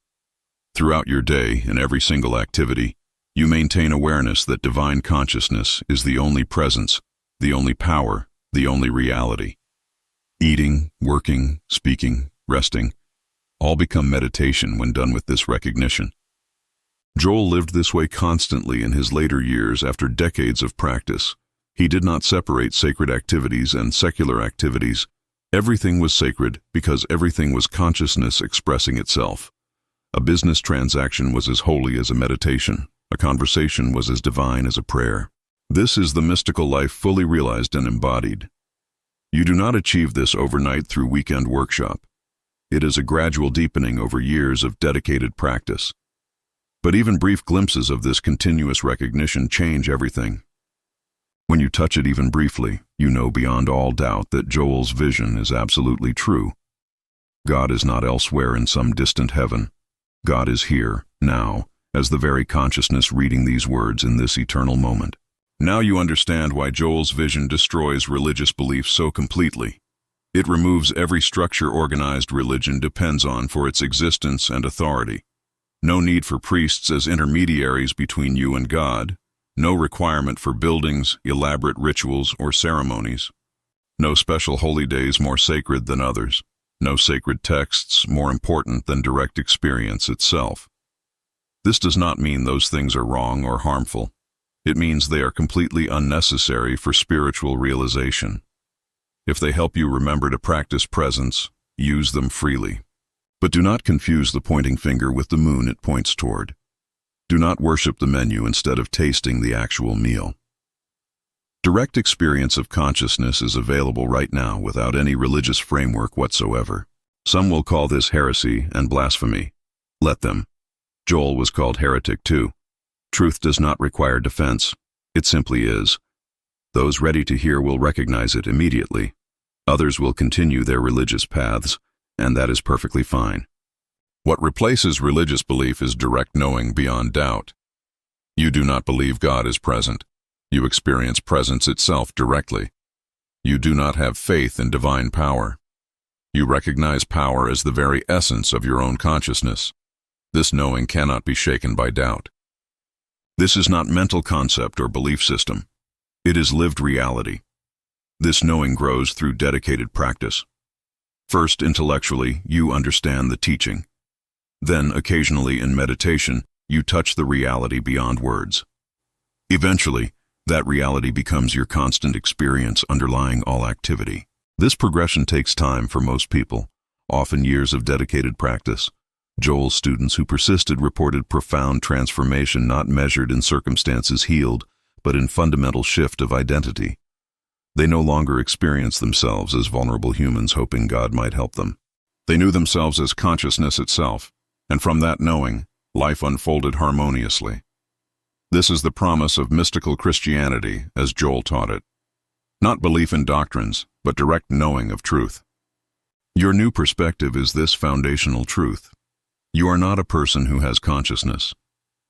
Throughout your day, in every single activity, you maintain awareness that divine consciousness is the only presence, the only power, the only reality. Eating, working, speaking, resting, all become meditation when done with this recognition. Joel lived this way constantly in his later years after decades of practice. He did not separate sacred activities and secular activities. Everything was sacred because everything was consciousness expressing itself. A business transaction was as holy as a meditation. A conversation was as divine as a prayer. This is the mystical life fully realized and embodied. You do not achieve this overnight through weekend workshop. It is a gradual deepening over years of dedicated practice. But even brief glimpses of this continuous recognition change everything. When you touch it even briefly, you know beyond all doubt that Joel's vision is absolutely true. God is not elsewhere in some distant heaven. God is here, now, as the very consciousness reading these words in this eternal moment. Now you understand why Joel's vision destroys religious beliefs so completely. It removes every structure organized religion depends on for its existence and authority. No need for priests as intermediaries between you and God. No requirement for buildings, elaborate rituals, or ceremonies. No special holy days more sacred than others. No sacred texts more important than direct experience itself. This does not mean those things are wrong or harmful. It means they are completely unnecessary for spiritual realization. If they help you remember to practice presence, use them freely. But do not confuse the pointing finger with the moon it points toward. Do not worship the menu instead of tasting the actual meal. Direct experience of consciousness is available right now without any religious framework whatsoever. Some will call this heresy and blasphemy. Let them. Joel was called heretic too. Truth does not require defense. It simply is. Those ready to hear will recognize it immediately. Others will continue their religious paths, and that is perfectly fine. What replaces religious belief is direct knowing beyond doubt. You do not believe God is present. You experience presence itself directly. You do not have faith in divine power. You recognize power as the very essence of your own consciousness. This knowing cannot be shaken by doubt. This is not mental concept or belief system. It is lived reality. This knowing grows through dedicated practice. First, intellectually, you understand the teaching. Then, occasionally in meditation, you touch the reality beyond words. Eventually, that reality becomes your constant experience underlying all activity. This progression takes time for most people, often years of dedicated practice. Joel's students who persisted reported profound transformation not measured in circumstances healed, but in fundamental shift of identity. They no longer experienced themselves as vulnerable humans hoping God might help them. They knew themselves as consciousness itself, and from that knowing, life unfolded harmoniously. This is the promise of mystical Christianity, as Joel taught it. Not belief in doctrines, but direct knowing of truth. Your new perspective is this foundational truth. You are not a person who has consciousness.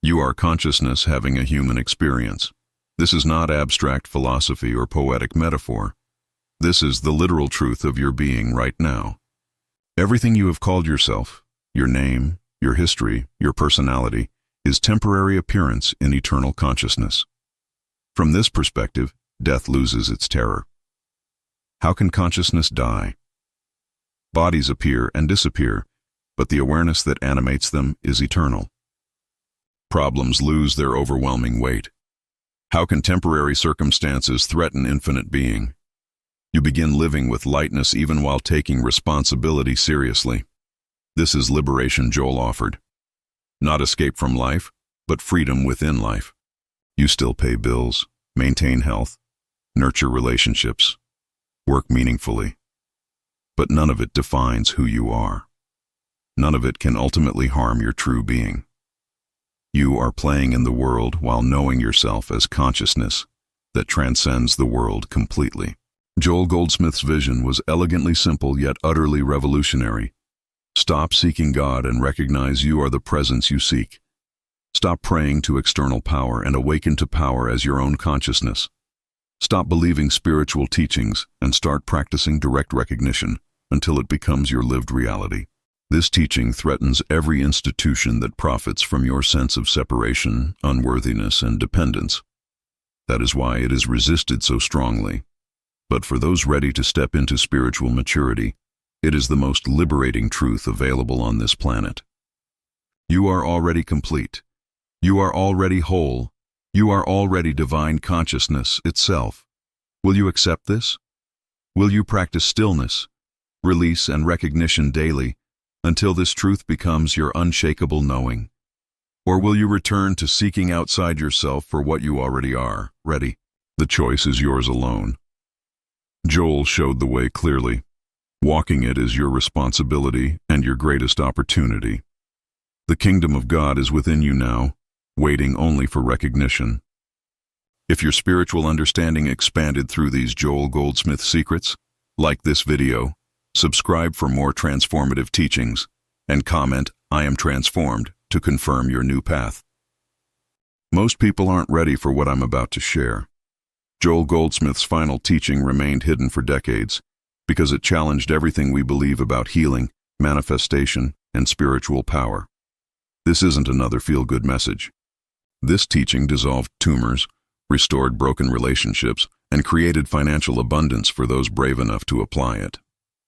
You are consciousness having a human experience. This is not abstract philosophy or poetic metaphor. This is the literal truth of your being right now. Everything you have called yourself, your name, your history, your personality, is temporary appearance in eternal consciousness. From this perspective, death loses its terror. How can consciousness die? Bodies appear and disappear, but the awareness that animates them is eternal. Problems lose their overwhelming weight. How can temporary circumstances threaten infinite being? You begin living with lightness even while taking responsibility seriously. This is liberation Joel offered. Not escape from life, but freedom within life. You still pay bills, maintain health, nurture relationships, work meaningfully. But none of it defines who you are. None of it can ultimately harm your true being. You are playing in the world while knowing yourself as consciousness that transcends the world completely. Joel Goldsmith's vision was elegantly simple yet utterly revolutionary. Stop seeking God and recognize you are the presence you seek. Stop praying to external power and awaken to power as your own consciousness. Stop believing spiritual teachings and start practicing direct recognition until it becomes your lived reality. This teaching threatens every institution that profits from your sense of separation, unworthiness, and dependence. That is why it is resisted so strongly. But for those ready to step into spiritual maturity, it is the most liberating truth available on this planet. You are already complete. You are already whole. You are already divine consciousness itself. Will you accept this? Will you practice stillness, release, and recognition daily until this truth becomes your unshakable knowing? Or will you return to seeking outside yourself for what you already are, ready? The choice is yours alone. Joel showed the way clearly. Walking it is your responsibility and your greatest opportunity. The kingdom of God is within you now, waiting only for recognition. If your spiritual understanding expanded through these Joel Goldsmith secrets, like this video, subscribe for more transformative teachings, and comment, "I am transformed," to confirm your new path. Most people aren't ready for what I'm about to share. Joel Goldsmith's final teaching remained hidden for decades because it challenged everything we believe about healing, manifestation, and spiritual power. This isn't another feel-good message. This teaching dissolved tumors, restored broken relationships, and created financial abundance for those brave enough to apply it.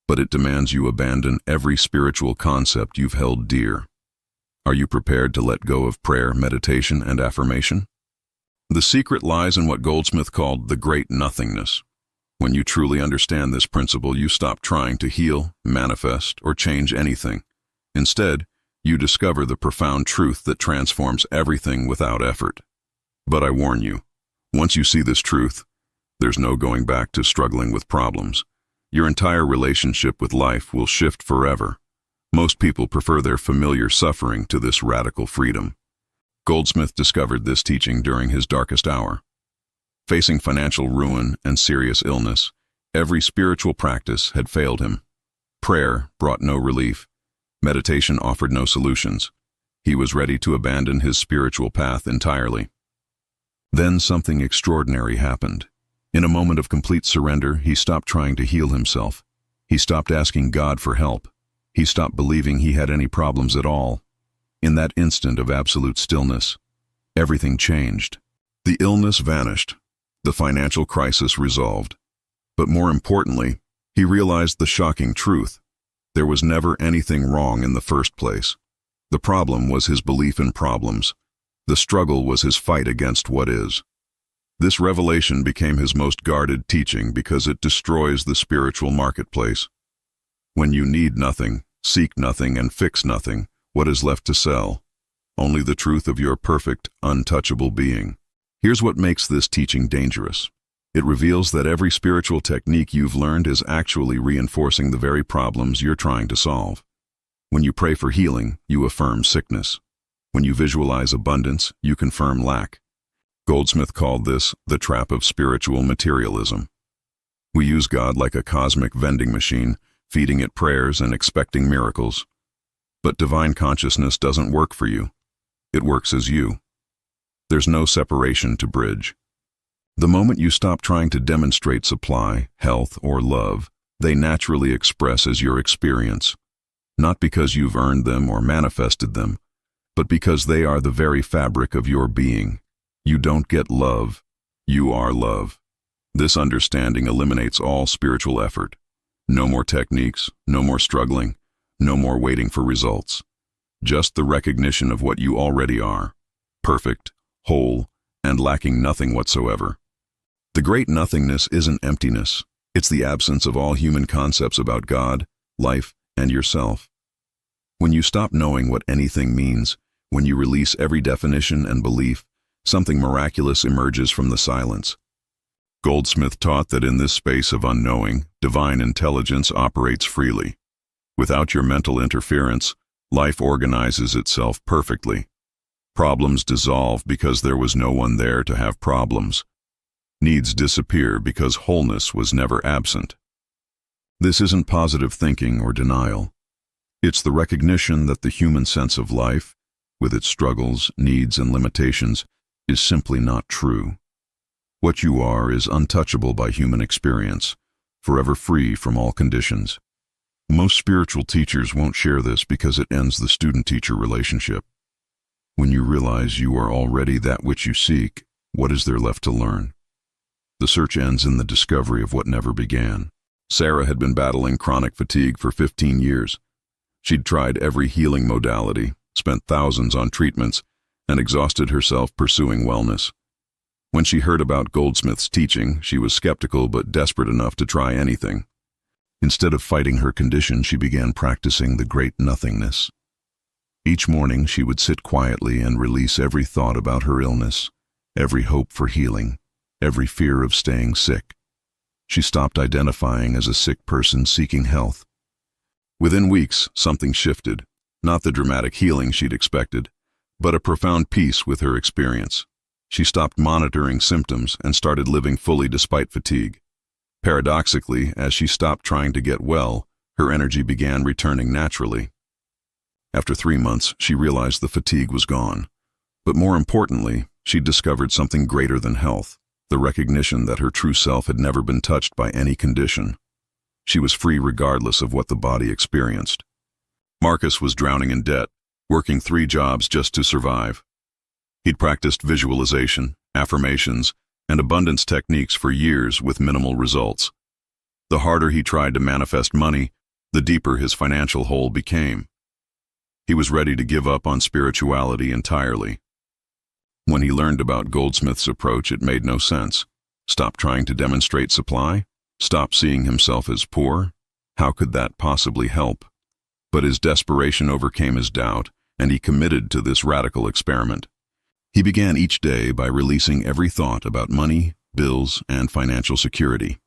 But it demands you abandon every spiritual concept you've held dear. Are you prepared to let go of prayer, meditation, and affirmation? The secret lies in what Goldsmith called the great nothingness. When you truly understand this principle, you stop trying to heal, manifest, or change anything. Instead, you discover the profound truth that transforms everything without effort. But I warn you, once you see this truth, there's no going back to struggling with problems. Your entire relationship with life will shift forever. Most people prefer their familiar suffering to this radical freedom. Goldsmith discovered this teaching during his darkest hour. Facing financial ruin and serious illness, every spiritual practice had failed him. Prayer brought no relief. Meditation offered no solutions. He was ready to abandon his spiritual path entirely. Then something extraordinary happened. In a moment of complete surrender, he stopped trying to heal himself. He stopped asking God for help. He stopped believing he had any problems at all. In that instant of absolute stillness, everything changed. The illness vanished. The financial crisis resolved. But more importantly, he realized the shocking truth. There was never anything wrong in the first place. The problem was his belief in problems. The struggle was his fight against what is. This revelation became his most guarded teaching because it destroys the spiritual marketplace. When you need nothing, seek nothing, and fix nothing, what is left to sell? Only the truth of your perfect, untouchable being. Here's what makes this teaching dangerous. It reveals that every spiritual technique you've learned is actually reinforcing the very problems you're trying to solve. When you pray for healing, you affirm sickness. When you visualize abundance, you confirm lack. Goldsmith called this the trap of spiritual materialism. We use God like a cosmic vending machine, feeding it prayers and expecting miracles. But divine consciousness doesn't work for you. It works as you. There's no separation to bridge. The moment you stop trying to demonstrate supply, health, or love, they naturally express as your experience, not because you've earned them or manifested them, but because they are the very fabric of your being. You don't get love, you are love. This understanding eliminates all spiritual effort. No more techniques, no more struggling, no more waiting for results. Just the recognition of what you already are, perfect, whole, and lacking nothing whatsoever. The great nothingness isn't emptiness. It's the absence of all human concepts about God, life, and yourself. When you stop knowing what anything means, when you release every definition and belief, something miraculous emerges from the silence. Goldsmith taught that in this space of unknowing, divine intelligence operates freely. Without your mental interference, life organizes itself perfectly. Problems dissolve because there was no one there to have problems. Needs disappear because wholeness was never absent. This isn't positive thinking or denial. It's the recognition that the human sense of life, with its struggles, needs, and limitations, is simply not true. What you are is untouchable by human experience, forever free from all conditions. Most spiritual teachers won't share this because it ends the student-teacher relationship. When you realize you are already that which you seek, what is there left to learn? The search ends in the discovery of what never began. Sarah had been battling chronic fatigue for 15 years. She'd tried every healing modality, spent thousands on treatments, and exhausted herself pursuing wellness. When she heard about Goldsmith's teaching, she was skeptical but desperate enough to try anything. Instead of fighting her condition, she began practicing the great nothingness. Each morning, she would sit quietly and release every thought about her illness, every hope for healing, every fear of staying sick. She stopped identifying as a sick person seeking health. Within weeks, something shifted, not the dramatic healing she'd expected, but a profound peace with her experience. She stopped monitoring symptoms and started living fully despite fatigue. Paradoxically, as she stopped trying to get well, her energy began returning naturally. After 3 months, she realized the fatigue was gone. But more importantly, she discovered something greater than health, the recognition that her true self had never been touched by any condition. She was free regardless of what the body experienced. Marcus was drowning in debt, working 3 jobs just to survive. He'd practiced visualization, affirmations, and abundance techniques for years with minimal results. The harder he tried to manifest money, the deeper his financial hole became. He was ready to give up on spirituality entirely. When he learned about Goldsmith's approach, it made no sense. Stop trying to demonstrate supply? Stop seeing himself as poor? How could that possibly help? But his desperation overcame his doubt, and he committed to this radical experiment. He began each day by releasing every thought about money, bills, and financial security.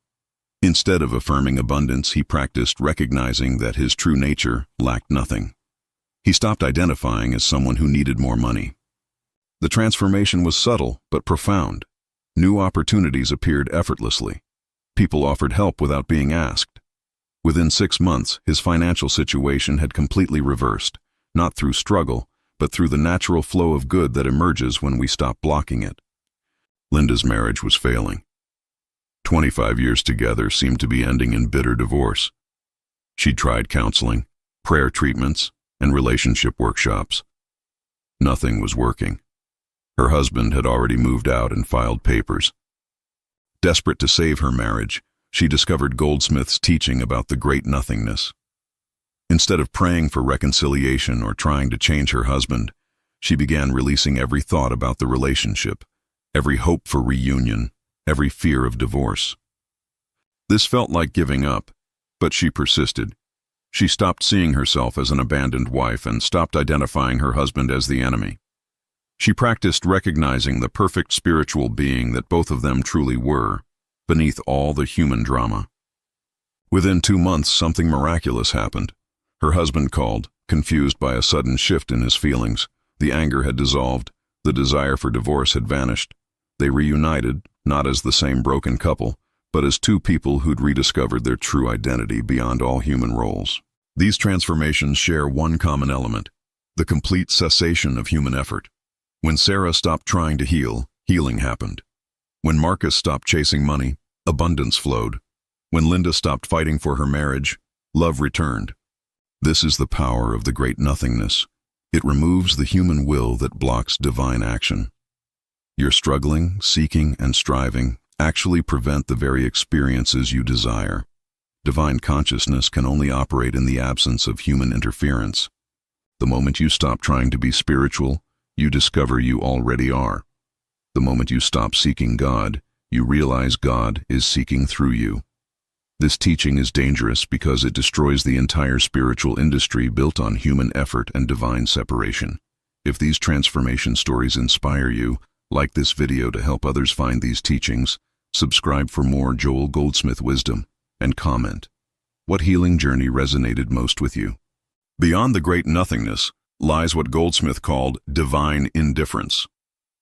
Instead of affirming abundance, he practiced recognizing that his true nature lacked nothing. He stopped identifying as someone who needed more money. The transformation was subtle but profound. New opportunities appeared effortlessly. People offered help without being asked. Within 6 months, his financial situation had completely reversed, not through struggle, but through the natural flow of good that emerges when we stop blocking it. Linda's marriage was failing. 25 years together seemed to be ending in bitter divorce. She'd tried counseling, prayer treatments, and relationship workshops. Nothing was working. Her husband had already moved out and filed papers. Desperate to save her marriage, she discovered Goldsmith's teaching about the great nothingness. Instead of praying for reconciliation or trying to change her husband, she began releasing every thought about the relationship, every hope for reunion, every fear of divorce. This felt like giving up, but she persisted. She stopped seeing herself as an abandoned wife and stopped identifying her husband as the enemy. She practiced recognizing the perfect spiritual being that both of them truly were, beneath all the human drama. Within 2 months, something miraculous happened. Her husband called, confused by a sudden shift in his feelings. The anger had dissolved, the desire for divorce had vanished. They reunited, not as the same broken couple, but as two people who'd rediscovered their true identity beyond all human roles. These transformations share one common element: the complete cessation of human effort. When Sarah stopped trying to heal, healing happened. When Marcus stopped chasing money, abundance flowed. When Linda stopped fighting for her marriage, love returned. This is the power of the great nothingness. It removes the human will that blocks divine action. Your struggling, seeking, and striving actually prevent the very experiences you desire. Divine consciousness can only operate in the absence of human interference. The moment you stop trying to be spiritual, you discover you already are. The moment you stop seeking God, you realize God is seeking through you. This teaching is dangerous because it destroys the entire spiritual industry built on human effort and divine separation. If these transformation stories inspire you, like this video to help others find these teachings, subscribe for more Joel Goldsmith wisdom, and comment. What healing journey resonated most with you? Beyond the great nothingness lies what Goldsmith called divine indifference.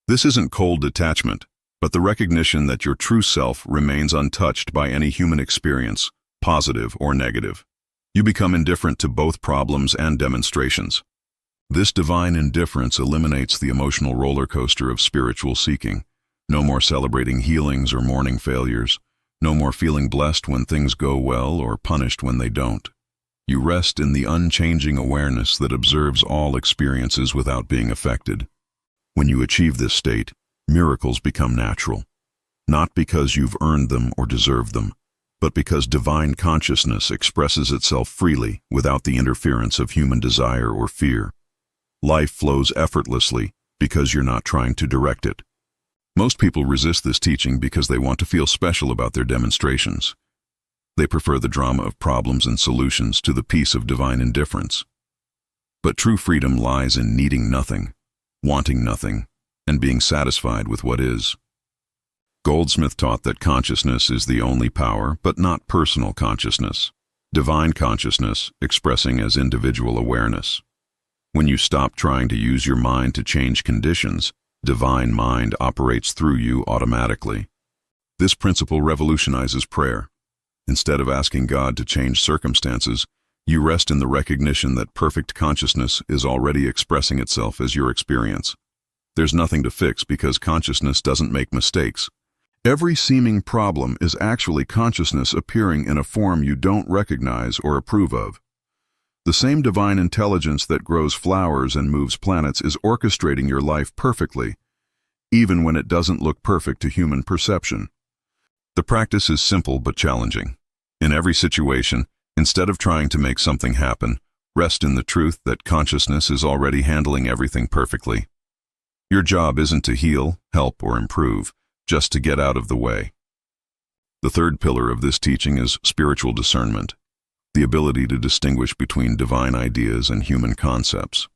This isn't cold detachment, but the recognition that your true self remains untouched by any human experience, positive or negative. You become indifferent to both problems and demonstrations. This divine indifference eliminates the emotional roller coaster of spiritual seeking. No more celebrating healings or mourning failures. No more feeling blessed when things go well or punished when they don't. You rest in the unchanging awareness that observes all experiences without being affected. When you achieve this state, miracles become natural, not because you've earned them or deserved them, but because divine consciousness expresses itself freely without the interference of human desire or fear. Life flows effortlessly because you're not trying to direct it. Most people resist this teaching because they want to feel special about their demonstrations. They prefer the drama of problems and solutions to the peace of divine indifference. But true freedom lies in needing nothing, wanting nothing, and being satisfied with what is. Goldsmith taught that consciousness is the only power, but not personal consciousness. Divine consciousness expressing as individual awareness. When you stop trying to use your mind to change conditions, divine mind operates through you automatically. This principle revolutionizes prayer. Instead of asking God to change circumstances, you rest in the recognition that perfect consciousness is already expressing itself as your experience. There's nothing to fix because consciousness doesn't make mistakes. Every seeming problem is actually consciousness appearing in a form you don't recognize or approve of. The same divine intelligence that grows flowers and moves planets is orchestrating your life perfectly, even when it doesn't look perfect to human perception. The practice is simple but challenging. In every situation, instead of trying to make something happen, rest in the truth that consciousness is already handling everything perfectly. Your job isn't to heal, help, or improve, just to get out of the way. The third pillar of this teaching is spiritual discernment, the ability to distinguish between divine ideas and human concepts.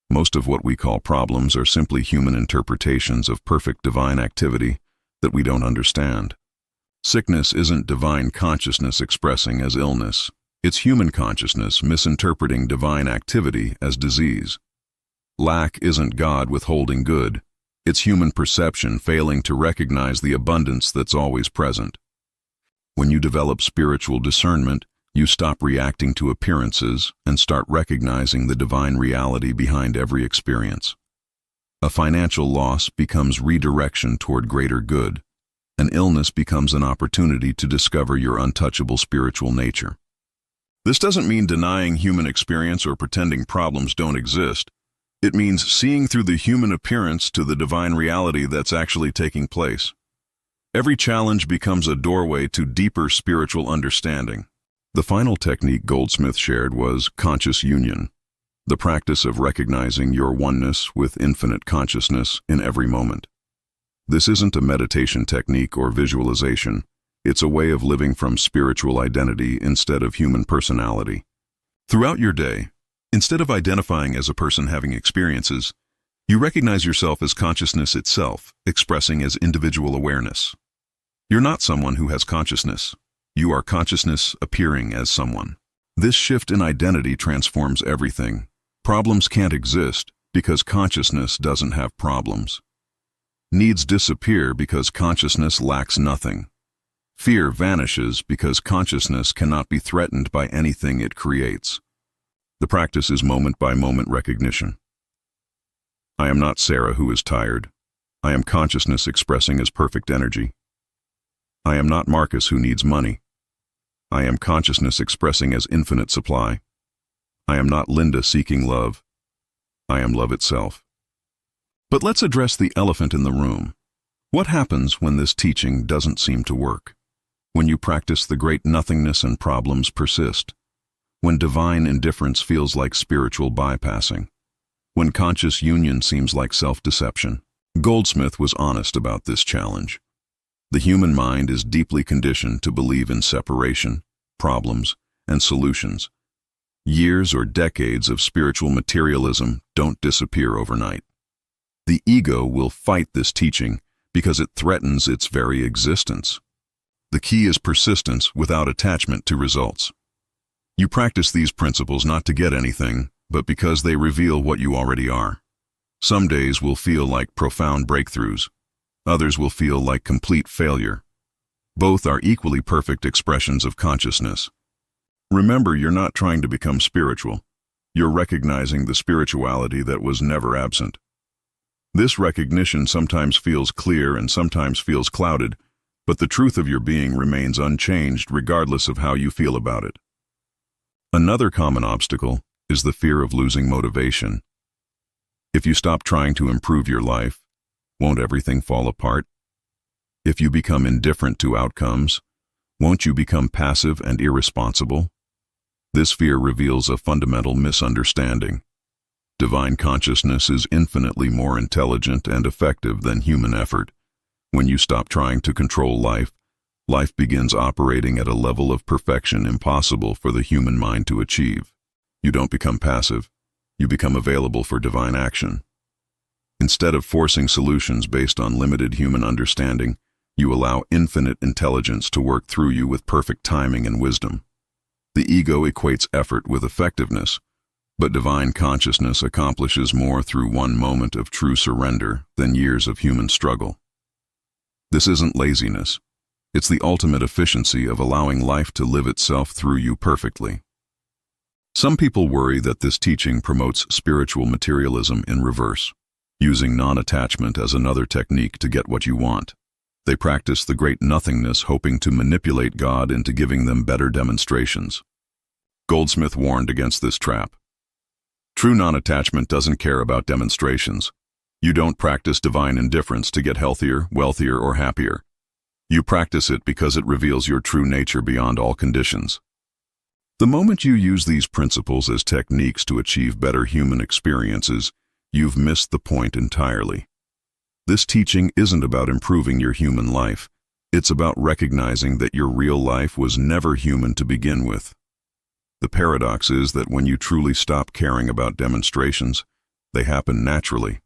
Most of what we call problems are simply human interpretations of perfect divine activity that we don't understand. Sickness isn't divine consciousness expressing as illness. It's human consciousness misinterpreting divine activity as disease. Lack isn't God withholding good. It's human perception failing to recognize the abundance that's always present. When you develop spiritual discernment, you stop reacting to appearances and start recognizing the divine reality behind every experience. A financial loss becomes redirection toward greater good. An illness becomes an opportunity to discover your untouchable spiritual nature. This doesn't mean denying human experience or pretending problems don't exist. It means seeing through the human appearance to the divine reality that's actually taking place. Every challenge becomes a doorway to deeper spiritual understanding. The final technique Goldsmith shared was conscious union, the practice of recognizing your oneness with infinite consciousness in every moment. This isn't a meditation technique or visualization. It's a way of living from spiritual identity instead of human personality. Throughout your day, instead of identifying as a person having experiences, you recognize yourself as consciousness itself, expressing as individual awareness. You're not someone who has consciousness. You are consciousness appearing as someone. This shift in identity transforms everything. Problems can't exist because consciousness doesn't have problems. Needs disappear because consciousness lacks nothing. Fear vanishes because consciousness cannot be threatened by anything it creates. The practice is moment-by-moment recognition. I am not Sarah who is tired. I am consciousness expressing as perfect energy. I am not Marcus who needs money. I am consciousness expressing as infinite supply. I am not Linda seeking love. I am love itself. But let's address the elephant in the room. What happens when this teaching doesn't seem to work? When you practice the great nothingness and problems persist? When divine indifference feels like spiritual bypassing? When conscious union seems like self-deception? Goldsmith was honest about this challenge. The human mind is deeply conditioned to believe in separation, problems, and solutions. Years or decades of spiritual materialism don't disappear overnight. The ego will fight this teaching because it threatens its very existence. The key is persistence without attachment to results. You practice these principles not to get anything, but because they reveal what you already are. Some days will feel like profound breakthroughs. Others will feel like complete failure. Both are equally perfect expressions of consciousness. Remember, you're not trying to become spiritual. You're recognizing the spirituality that was never absent. This recognition sometimes feels clear and sometimes feels clouded, but the truth of your being remains unchanged regardless of how you feel about it. Another common obstacle is the fear of losing motivation. If you stop trying to improve your life, won't everything fall apart? If you become indifferent to outcomes, won't you become passive and irresponsible? This fear reveals a fundamental misunderstanding. Divine consciousness is infinitely more intelligent and effective than human effort. When you stop trying to control life, life begins operating at a level of perfection impossible for the human mind to achieve. You don't become passive. You become available for divine action. Instead of forcing solutions based on limited human understanding, you allow infinite intelligence to work through you with perfect timing and wisdom. The ego equates effort with effectiveness, but divine consciousness accomplishes more through one moment of true surrender than years of human struggle. This isn't laziness. It's the ultimate efficiency of allowing life to live itself through you perfectly. Some people worry that this teaching promotes spiritual materialism in reverse, using non-attachment as another technique to get what you want. They practice the great nothingness, hoping to manipulate God into giving them better demonstrations. Goldsmith warned against this trap. True non-attachment doesn't care about demonstrations. You don't practice divine indifference to get healthier, wealthier, or happier. You practice it because it reveals your true nature beyond all conditions. The moment you use these principles as techniques to achieve better human experiences, you've missed the point entirely. This teaching isn't about improving your human life. It's about recognizing that your real life was never human to begin with. The paradox is that when you truly stop caring about demonstrations, they happen naturally.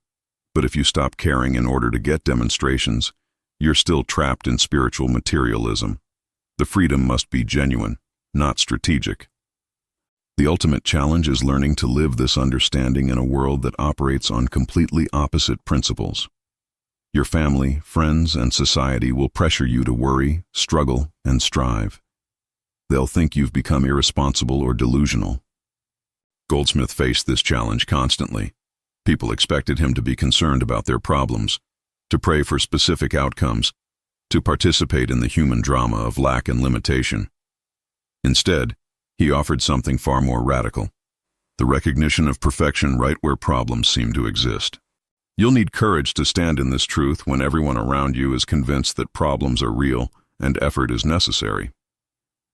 But if you stop caring in order to get demonstrations, you're still trapped in spiritual materialism. The freedom must be genuine, not strategic. The ultimate challenge is learning to live this understanding in a world that operates on completely opposite principles. Your family, friends, and society will pressure you to worry, struggle, and strive. They'll think you've become irresponsible or delusional. Goldsmith faced this challenge constantly. People expected him to be concerned about their problems, to pray for specific outcomes, to participate in the human drama of lack and limitation. Instead, he offered something far more radical: the recognition of perfection right where problems seem to exist. You'll need courage to stand in this truth when everyone around you is convinced that problems are real and effort is necessary.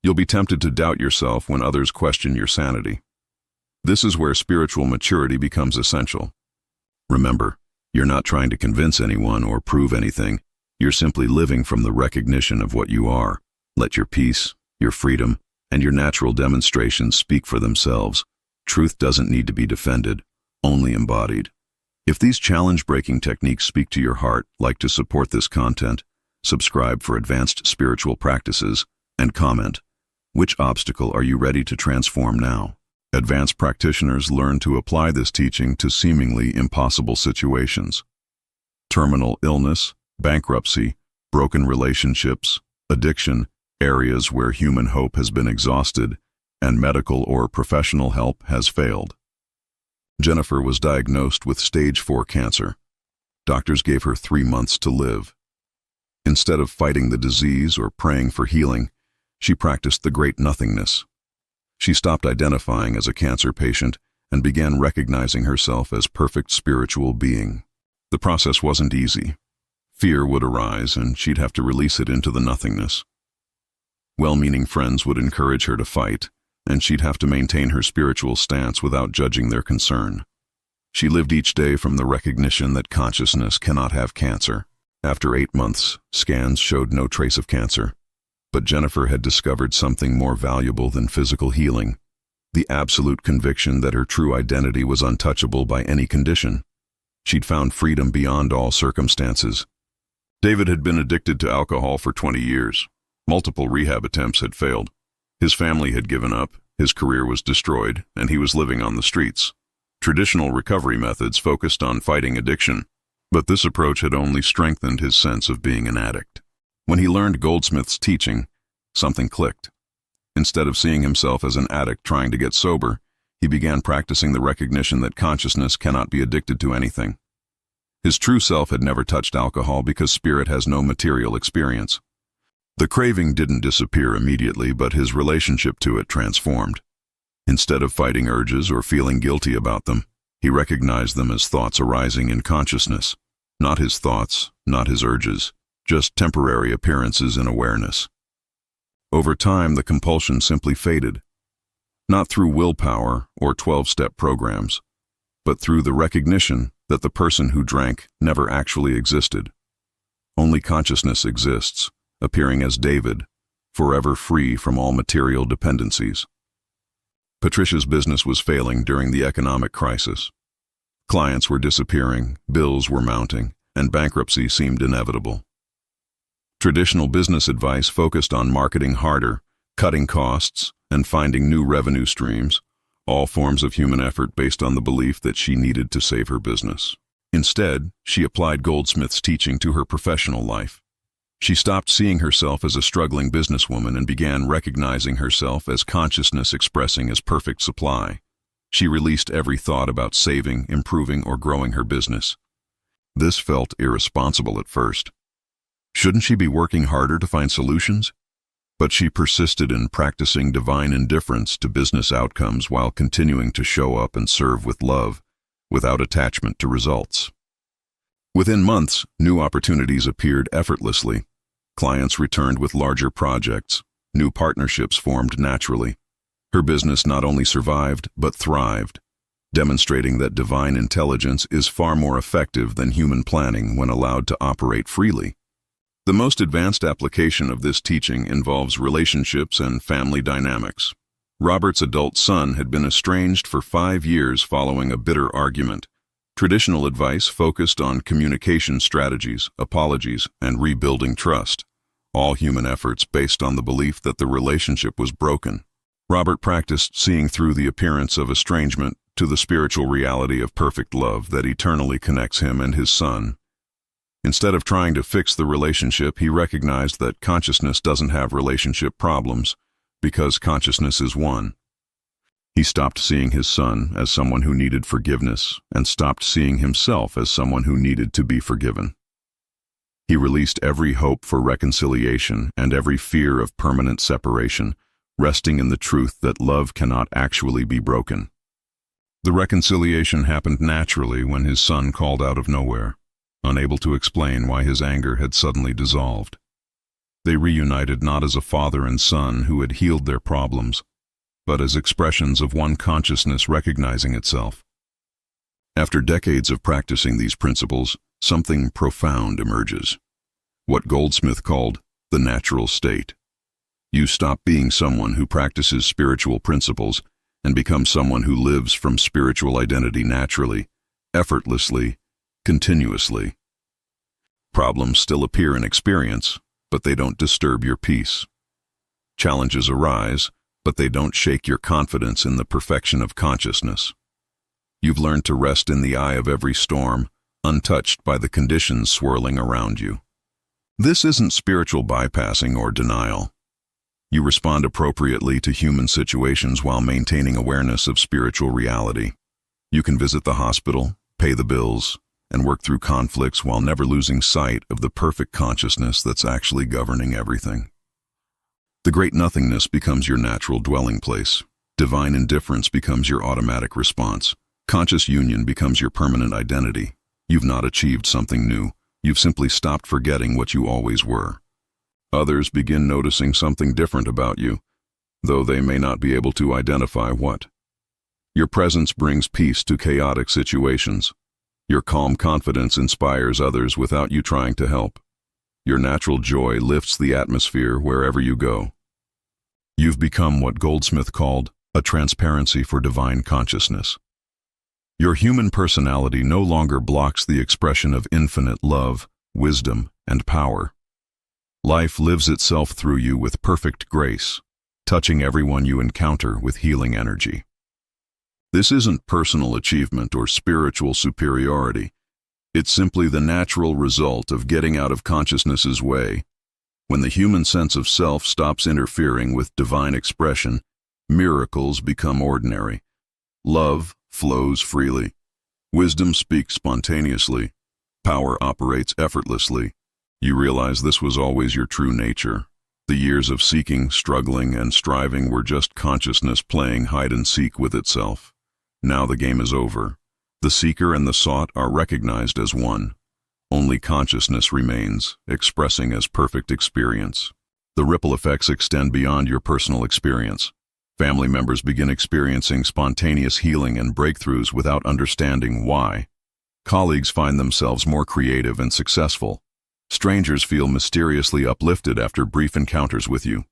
You'll be tempted to doubt yourself when others question your sanity. This is where spiritual maturity becomes essential. Remember, you're not trying to convince anyone or prove anything. You're simply living from the recognition of what you are. Let your peace, your freedom, and your natural demonstrations speak for themselves. Truth doesn't need to be defended, only embodied. If these challenge-breaking techniques speak to your heart, like to support this content, subscribe for advanced spiritual practices, and comment, which obstacle are you ready to transform now? Advanced practitioners learn to apply this teaching to seemingly impossible situations. terminal illness, bankruptcy, broken relationships, addiction, areas where human hope has been exhausted, and medical or professional help has failed. Jennifer was diagnosed with stage 4 cancer. Doctors gave her 3 months to live. Instead of fighting the disease or praying for healing, she practiced the great nothingness. She stopped identifying as a cancer patient and began recognizing herself as perfect spiritual being. The process wasn't easy. Fear would arise and she'd have to release it into the nothingness. Well-meaning friends would encourage her to fight, and she'd have to maintain her spiritual stance without judging their concern. She lived each day from the recognition that consciousness cannot have cancer. After 8 months, scans showed no trace of cancer. But Jennifer had discovered something more valuable than physical healing: the absolute conviction that her true identity was untouchable by any condition. She'd found freedom beyond all circumstances. David had been addicted to alcohol for 20 years. Multiple rehab attempts had failed. His family had given up, his career was destroyed, and he was living on the streets. Traditional recovery methods focused on fighting addiction, but this approach had only strengthened his sense of being an addict. When he learned Goldsmith's teaching, something clicked. Instead of seeing himself as an addict trying to get sober, he began practicing the recognition that consciousness cannot be addicted to anything. His true self had never touched alcohol because spirit has no material experience. The craving didn't disappear immediately, but his relationship to it transformed. Instead of fighting urges or feeling guilty about them, he recognized them as thoughts arising in consciousness. Not his thoughts, not his urges, just temporary appearances in awareness. Over time, the compulsion simply faded. Not through willpower or 12-step programs, but through the recognition that the person who drank never actually existed. Only consciousness exists, appearing as David, forever free from all material dependencies. Patricia's business was failing during the economic crisis. Clients were disappearing, bills were mounting, and bankruptcy seemed inevitable. Traditional business advice focused on marketing harder, cutting costs, and finding new revenue streams, all forms of human effort based on the belief that she needed to save her business. Instead, she applied Goldsmith's teaching to her professional life. She stopped seeing herself as a struggling businesswoman and began recognizing herself as consciousness expressing as perfect supply. She released every thought about saving, improving, or growing her business. This felt irresponsible at first. Shouldn't she be working harder to find solutions? But she persisted in practicing divine indifference to business outcomes while continuing to show up and serve with love, without attachment to results. Within months, new opportunities appeared effortlessly. Clients returned with larger projects. New partnerships formed naturally. Her business not only survived, but thrived, demonstrating that divine intelligence is far more effective than human planning when allowed to operate freely. The most advanced application of this teaching involves relationships and family dynamics. Robert's adult son had been estranged for 5 years following a bitter argument. Traditional advice focused on communication strategies, apologies, and rebuilding trust, all human efforts based on the belief that the relationship was broken. Robert practiced seeing through the appearance of estrangement to the spiritual reality of perfect love that eternally connects him and his son. Instead of trying to fix the relationship, he recognized that consciousness doesn't have relationship problems because consciousness is one. He stopped seeing his son as someone who needed forgiveness and stopped seeing himself as someone who needed to be forgiven. He released every hope for reconciliation and every fear of permanent separation, resting in the truth that love cannot actually be broken. The reconciliation happened naturally when his son called out of nowhere, unable to explain why his anger had suddenly dissolved. They reunited not as a father and son who had healed their problems, but as expressions of one consciousness recognizing itself. After decades of practicing these principles, something profound emerges. What Goldsmith called the natural state. You stop being someone who practices spiritual principles and become someone who lives from spiritual identity naturally, effortlessly, continuously. Problems still appear in experience, but they don't disturb your peace. Challenges arise, but they don't shake your confidence in the perfection of consciousness. You've learned to rest in the eye of every storm, untouched by the conditions swirling around you. This isn't spiritual bypassing or denial. You respond appropriately to human situations while maintaining awareness of spiritual reality. You can visit the hospital, pay the bills, and work through conflicts while never losing sight of the perfect consciousness that's actually governing everything. The great nothingness becomes your natural dwelling place. Divine indifference becomes your automatic response. Conscious union becomes your permanent identity. You've not achieved something new. You've simply stopped forgetting what you always were. Others begin noticing something different about you, though they may not be able to identify what. Your presence brings peace to chaotic situations. Your calm confidence inspires others without you trying to help. Your natural joy lifts the atmosphere wherever you go. You've become what Goldsmith called a transparency for divine consciousness. Your human personality no longer blocks the expression of infinite love, wisdom, and power. Life lives itself through you with perfect grace, touching everyone you encounter with healing energy. This isn't personal achievement or spiritual superiority. It's simply the natural result of getting out of consciousness's way. When the human sense of self stops interfering with divine expression, miracles become ordinary. Love flows freely. Wisdom speaks spontaneously. Power operates effortlessly. You realize this was always your true nature. The years of seeking, struggling, and striving were just consciousness playing hide-and-seek with itself. Now the game is over. The seeker and the sought are recognized as one. Only consciousness remains, expressing as perfect experience. The ripple effects extend beyond your personal experience. Family members begin experiencing spontaneous healing and breakthroughs without understanding why. Colleagues find themselves more creative and successful. Strangers feel mysteriously uplifted after brief encounters with you.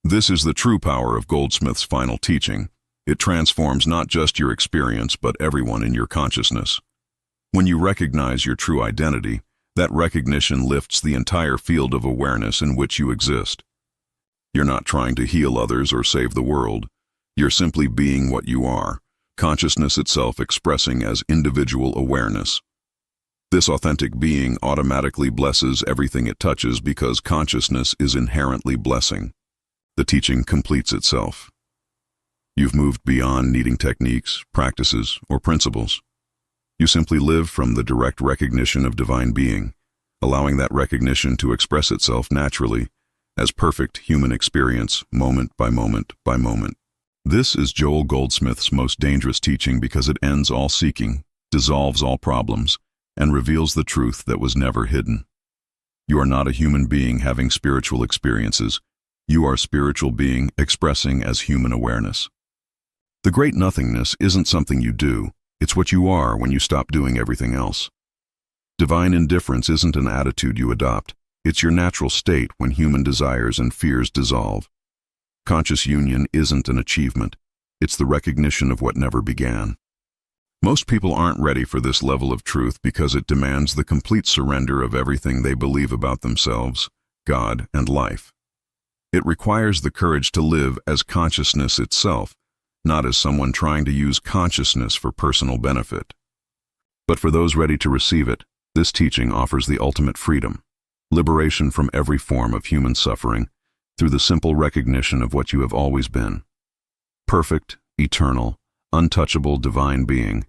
This is the true power of Goldsmith's final teaching. It transforms not just your experience, but everyone in your consciousness. When you recognize your true identity, that recognition lifts the entire field of awareness in which you exist. You're not trying to heal others or save the world. You're simply being what you are, consciousness itself expressing as individual awareness. This authentic being automatically blesses everything it touches because consciousness is inherently blessing. The teaching completes itself. You've moved beyond needing techniques, practices, or principles. You simply live from the direct recognition of divine being, allowing that recognition to express itself naturally as perfect human experience, moment by moment by moment. This is Joel Goldsmith's most dangerous teaching because it ends all seeking, dissolves all problems, and reveals the truth that was never hidden. You are not a human being having spiritual experiences. You are a spiritual being expressing as human awareness. The great nothingness isn't something you do, it's what you are when you stop doing everything else. Divine indifference isn't an attitude you adopt, it's your natural state when human desires and fears dissolve. Conscious union isn't an achievement, it's the recognition of what never began. Most people aren't ready for this level of truth because it demands the complete surrender of everything they believe about themselves, God, and life. It requires the courage to live as consciousness itself, not as someone trying to use consciousness for personal benefit. But for those ready to receive it, this teaching offers the ultimate freedom, liberation from every form of human suffering through the simple recognition of what you have always been. Perfect, eternal, untouchable divine being,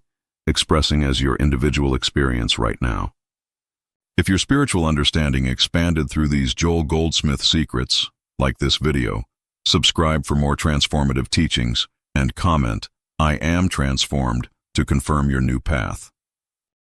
expressing as your individual experience right now. If your spiritual understanding expanded through these Joel Goldsmith secrets, like this video, subscribe for more transformative teachings, and comment, "I am transformed," to confirm your new path.